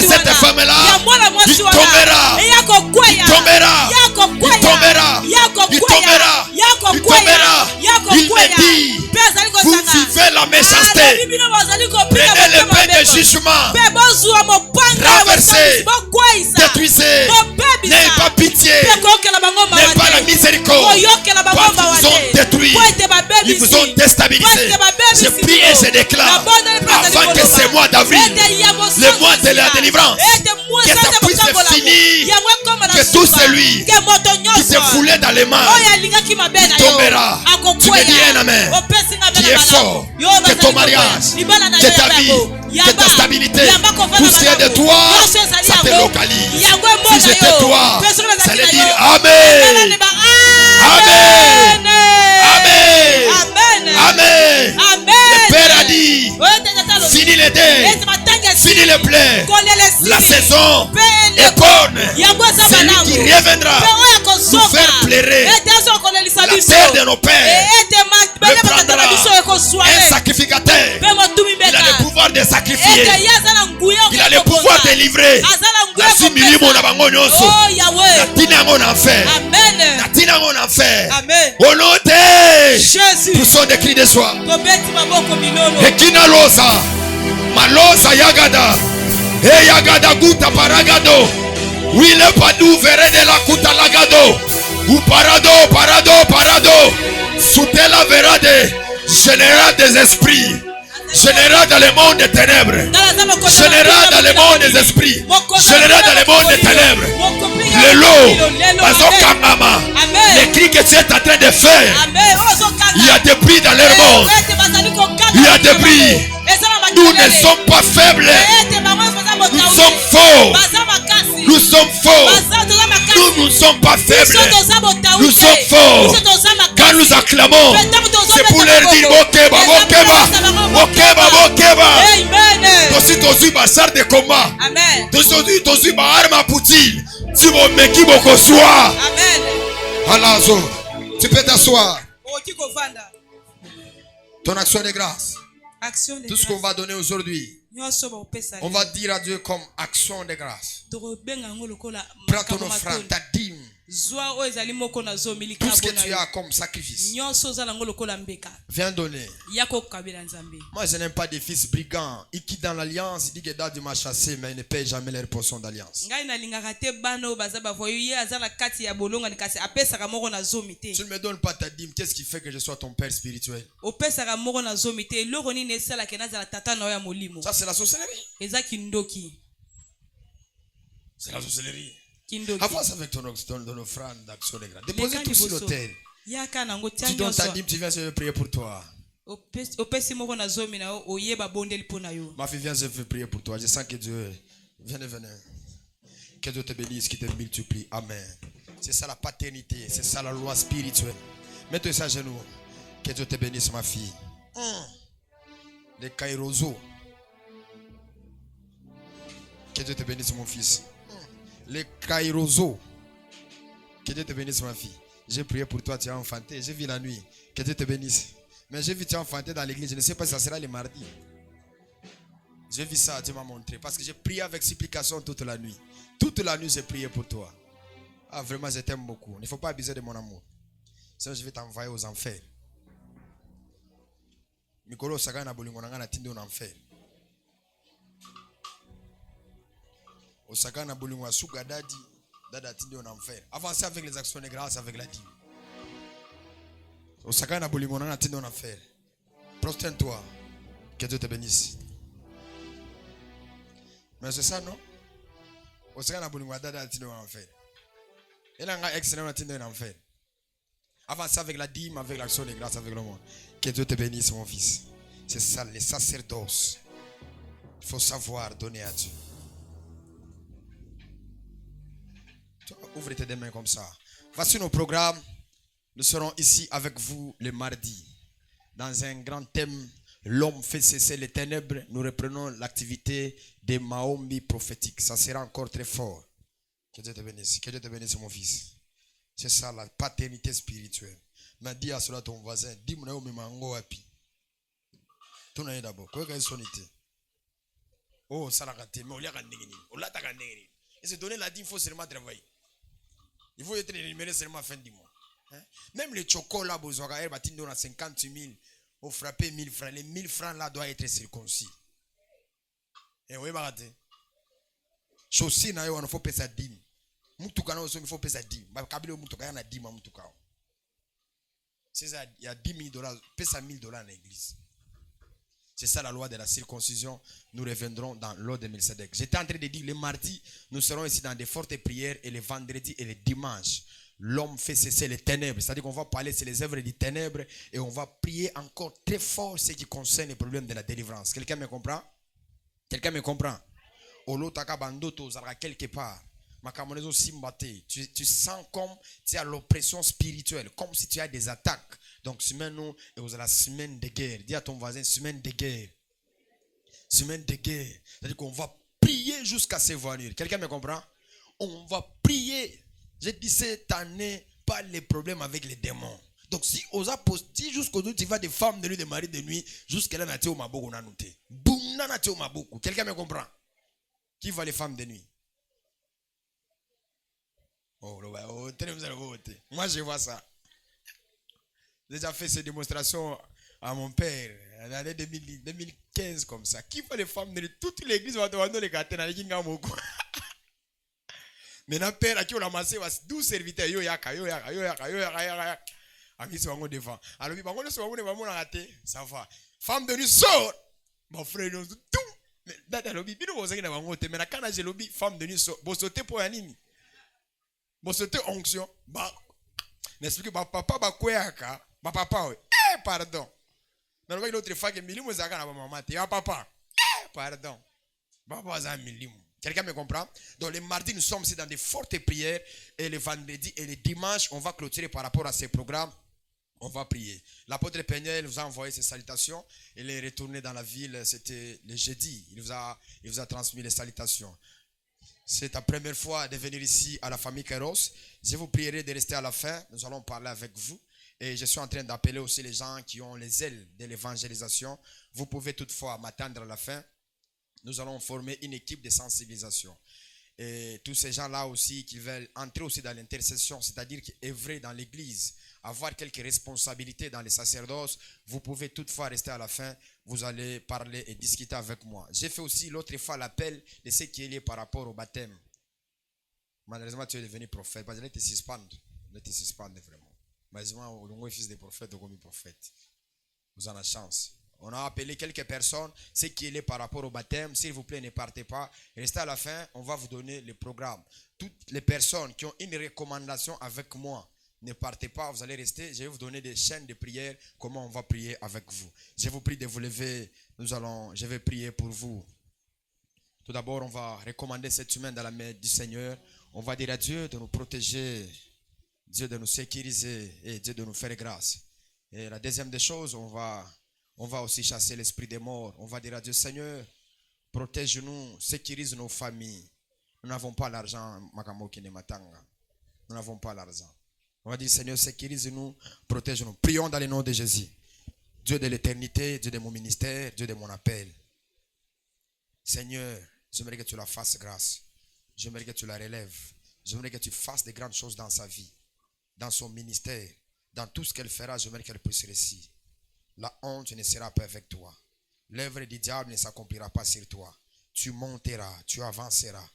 cette femme-là. ya mwana Il mwasi wana tombera, eya kokweya il tombera, ya il kokweya tombera, ya il kokweya tombera, ya il kokweya tombera. ya Il kokweya me dit, mpe azali vous kosanga vivez la alobi méchanceté, bino bazali kopika prenez le motema pain de mabe jugement, mpe bozwa mopanga ya Traversez, bosambisi bokweyisa détruisez, n'ayez pas pitié, mpe koyokela bango n'ayez mawa pas la te miséricorde, koyokela bango parce mawa qu'ils vous ont te détruit, po ete ils vous ont babebisi déstabilisé. Je prie et je déclare, avant que ce mois d'avril, le mois de la délivrance, que ça puisse finir, que tout celui qui s'est foulé dans les mains, il tombera. Tu me dis un amen, qui est fort, que ton mariage, que ta vie, que ta stabilité, tout ce qui est de toi, ça te localise. Si j'étais toi, ça allait dire Amen. Amen. Amen. Amen. Le Père a dit, fini l'été, fini le blé, la saison est bonne. Celui qui reviendra nous faire pleurer la terre de nos pères, le prendra un sacrificateur. Il a le pouvoir de sacrifier. Il a le pouvoir de livrer. La milimo na bango nyonso. Na tina yango na enfer. Na tina yango na enfer. Au nom de Jésus. Poussons des cris de joie. Ekina losa. Malosa yagada. E yagada guta paragado. Wile padu vere de la kuta lagado. Ou parado, parado, parado. Soutela verade. Général des esprits. Général dans le monde des ténèbres. Général dans le monde des esprits. Général dans le monde des ténèbres. Le lot, bazokangama. Les cris que tu es en train de faire. Il y a des prix dans leur monde. Il y a des prix. Nous ne sommes pas faibles. Nous sommes forts. Nous sommes forts. Nous ne sommes pas faibles. Nous sommes forts. Quand nous acclamons, c'est pour leur dire Bokeba, Bokeba, Bokeba, Bokeba. Tosi tosi basar de combat. Tosi tosi ba arma poutine. Si vous me qui boko soir. Alazo. Tu peux t'asseoir. okoki kovanda. Ton action de grâce. Action de Tout ce qu'on grâce. va donner aujourd'hui, Nyonso bakopesa on lelo. va dire à Dieu comme action de grâce. tokobenga yango lokola Prends ton makambo offrande, matoni. ta dîme, zwa oyo ezali moko na zo milika tout ce que bona tu yo. as comme sacrifice. nyonso oza nango lokola mbeka Viens donner. ya kokabela nzambe. Moi, je n'aime pas des fils brigands. Ils quittent dans l'alliance, ils disent que Dadi m'a chassé, mais ils ne payent jamais leur portion d'alliance. ngai nalingaka te bana oyo baza bavoyo ye aza na kati ya bolongani kasi apesaka moko na zomi te. Tu ne me donnes pas ta dîme, qu'est-ce qui fait que je sois ton père spirituel? opesaka moko na zomi te eloko nini esalaka nazala tata na yo ya molimo. Ça, c'est la sorcellerie. eza kindoki. C'est la sorcellerie. kindoki. Avance avec ton offrande d'action de grâce. Déposez tout sur l'autel. yaka nango tia Tu donnes ta nyonso. dîme, tu viens, je vais prier pour toi. opesi moko na zomi na yo oyeba bondeli mpo na yo. Ma fille, viens, je vais prier pour toi. Je sens que Dieu... Viens. Que Dieu te bénisse, qu'il te multiplie. Amen. C'est ça la paternité, c'est ça la loi spirituelle. Mets-toi ça à genoux. Que Dieu te bénisse, ma fille. Les kairoso. Que Dieu te bénisse, mon fils. Les kairoso. Que Dieu te bénisse, ma fille. J'ai prié pour toi, tu as enfanté. J'ai vu la nuit. Que Dieu te bénisse. Mais j'ai vu tu as enfanté dans l'église. Je ne sais pas si ça sera le mardi. J'ai vu ça, Dieu m'a montré. Parce que j'ai prié avec supplication toute la nuit. Toute la nuit, j'ai prié pour toi. Ah, vraiment, je t'aime beaucoup. Il ne faut pas abuser de mon amour. Sinon, je vais t'envoyer aux enfers. Mikolo Sagana Bolingona na tinde en enfer. Osagana Bolingwa Suga Dadi, Dada tinde en enfer. Avancez avec les actions de grâce avec la dîme. Osagana Bolingona na tinde en enfer. Prosterne-toi. Que Dieu te bénisse. Mais c'est ça, non? Osagana Bolingwa Dada tinde en enfer. Et là, on a excellent na tinde en enfer. Avancez avec la dîme, avec l'action de grâce, avec le monde. Que Dieu te bénisse, mon fils. C'est ça, les sacerdoces. Il faut savoir donner à Dieu. Toi, ouvre tes deux mains comme ça. Voici nos programmes. Nous serons ici avec vous le mardi. Dans un grand thème, l'homme fait cesser les ténèbres. Nous reprenons l'activité des Maombi prophétiques. Ça sera encore très fort. Que Dieu te bénisse. Que Dieu te bénisse, mon fils. C'est ça la paternité spirituelle. Mais dis à cela ton voisin, dis-moi où me mango api. Tout n'est d'abord. Quoi que ce soit. Oh, ça l'a raté. Mais on l'a gagné. On l'a gagné. Et se donner la dîme, il faut seulement travailler. Il faut être énuméré seulement à la fin du mois. Même les chocolats, besoin de 50 000, on frappe 1000 francs. Les 1000 francs là doivent être circoncis. Et oui, baraté. Chaussée, il faut payer sa dîme. Mutuka na il faut payer sa dîme. Kabilo mutuka na dîme mutuka. C'est ça, il y a 10 000 $, paye ça 1 000 $ dans l'église. C'est ça la loi de la circoncision. Nous reviendrons dans l'ordre de Melchizedek. J'étais en train de dire, le mardi, nous serons ici dans des fortes prières et le vendredi et le dimanche. L'homme fait cesser les ténèbres. C'est-à-dire qu'on va parler sur les œuvres des ténèbres et on va prier encore très fort ce qui concerne les problèmes de la délivrance. Quelqu'un me comprend? Quelqu'un me comprend? Olotaka bandoto zara quelque part. Tu sens comme tu as l'oppression spirituelle, comme si tu as des attaques. Donc, semaine nous, et vous avez la semaine de guerre. Dis à ton voisin, semaine de guerre. Semaine de guerre. C'est-à-dire qu'on va prier jusqu'à se voir. Quelqu'un me comprend? On va prier. J'ai dit cette année, pas les problèmes avec les démons. Donc, si on a posté jusqu'au tu vas des femmes de nuit, des maris de nuit, jusqu'à là, on a beaucoup noté. Boum, on a beaucoup. Quelqu'un me comprend? Qui va les femmes de nuit? Oh, moi, je vois ça. J'ai déjà fait ces démonstrations à mon père en l'année 2015 comme ça. Qui va les femmes de toute l'église va demander les gâteaux dans les kingamoko. Maintenant, père, à qui on a amassé 12 serviteurs. Yo yaka. Ami, c'est vraiment devant. Alors, oui, on est vraiment raté. Ça va. Femme de nuit sort. Mon frère, nous tout. Mais dans le lobby, nous vous avez dit, mais quand j'ai lobby, femme de nuit sort. Vous sautez pour un nini. Bon, c'était onction. Bah, n'explique pas, papa, bah, quoi, bah, papa, oui. Pardon. Dans le l'autre fois, que Milim vous a gagné à maman, t'es à papa. Pardon. Papa, ça Milim. Quelqu'un me comprend? Donc, les mardis, nous sommes ici dans des fortes prières. Et le vendredi et le dimanche, on va clôturer par rapport à ces programmes. On va prier. L'apôtre Péniel vous a envoyé ses salutations. Il est retourné dans la ville. C'était le jeudi. Il vous a transmis les salutations. c'est ta première fois de venir ici à la famille Kairos, je vous prierai de rester à la fin. Nous allons parler avec vous. Et je suis en train d'appeler aussi les gens qui ont les ailes de l'évangélisation. Vous pouvez toutefois m'attendre à la fin. Nous allons former une équipe de sensibilisation. Et tous ces gens-là aussi qui veulent entrer aussi dans l'intercession, c'est-à-dire qui œuvrer dans l'église, avoir quelques responsabilités dans les sacerdoces, vous pouvez toutefois rester à la fin, vous allez parler et discuter avec moi. J'ai fait aussi l'autre fois l'appel de ce qui est lié par rapport au baptême. Malheureusement, tu es devenu prophète, parce que là, tu te suspendes vraiment. Malheureusement, au fils des prophètes, au prophète. Vous en avez chance. On a appelé quelques personnes, ce qui est lié par rapport au baptême. S'il vous plaît, ne partez pas. Restez à la fin, on va vous donner le programme. Toutes les personnes qui ont une recommandation avec moi, ne partez pas, vous allez rester. Je vais vous donner des chaînes de prière, comment on va prier avec vous. Je vous prie de vous lever. Je vais prier pour vous. Tout d'abord, on va recommander cette semaine dans la main du Seigneur. On va dire à Dieu de nous protéger, Dieu de nous sécuriser et Dieu de nous faire grâce. Et la deuxième des choses, on va aussi chasser l'esprit des morts. On va dire à Dieu, Seigneur, protège-nous, sécurise nos familles. Nous n'avons pas l'argent, nous n'avons pas l'argent. On va dire, Seigneur, sécurise-nous, protège-nous. Prions dans le nom de Jésus. Dieu de l'éternité, Dieu de mon ministère, Dieu de mon appel. Seigneur, j'aimerais que tu la fasses grâce. J'aimerais que tu la relèves. J'aimerais que tu fasses de grandes choses dans sa vie, dans son ministère, dans tout ce qu'elle fera. J'aimerais qu'elle puisse réussir. La honte ne sera pas avec toi. L'œuvre du diable ne s'accomplira pas sur toi. Tu monteras, tu avanceras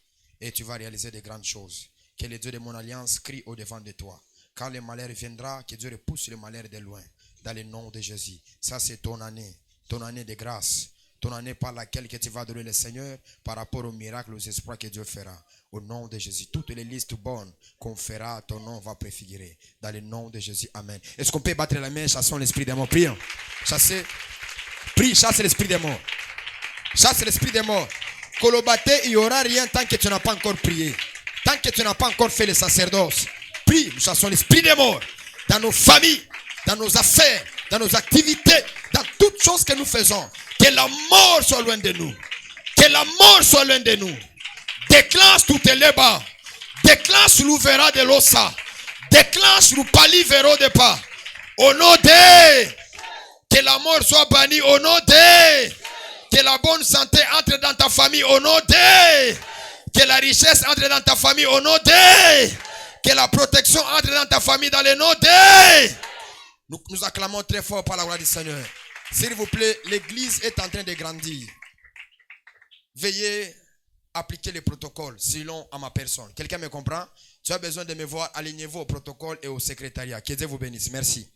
et tu vas réaliser de grandes choses. Que le Dieu de mon alliance crie au-devant de toi. Quand le malheur viendra, que Dieu repousse le malheur de loin. Dans le nom de Jésus. Ça, c'est ton année de grâce. Ton année par laquelle que tu vas donner le Seigneur par rapport aux miracles, aux espoirs que Dieu fera. Au nom de Jésus. Toutes les listes bonnes qu'on fera, ton nom va préfigurer. Dans le nom de Jésus. Amen. Est-ce qu'on peut battre la main, chassons l'esprit des morts? Prions. Chasse l'esprit des morts. Chasse l'esprit des morts. Colobaté, il n'y aura rien tant que tu n'as pas encore prié. Tant que tu n'as pas encore fait le sacerdoce. Prie, nous chassons l'esprit des morts. Dans nos familles, dans nos affaires, dans nos activités, dans toutes choses que nous faisons. Que la mort soit loin de nous. Que la mort soit loin de nous. Déclenche tout les bas. Déclenche l'ouvera de l'ossa. Déclenche le pali véro de pas. Au nom de. Que la mort soit bannie au nom de. Que la bonne santé entre dans ta famille au nom de. Que la richesse entre dans ta famille au nom de. Que la protection entre dans ta famille dans le nom de. Nous acclamons très fort par la gloire du Seigneur. S'il vous plaît, l'église est en train de grandir. Veuillez appliquer les protocoles selon à ma personne. Quelqu'un me comprend? Tu as besoin de me voir, alignez-vous au protocole et au secrétariat. Que Dieu vous bénisse. Merci.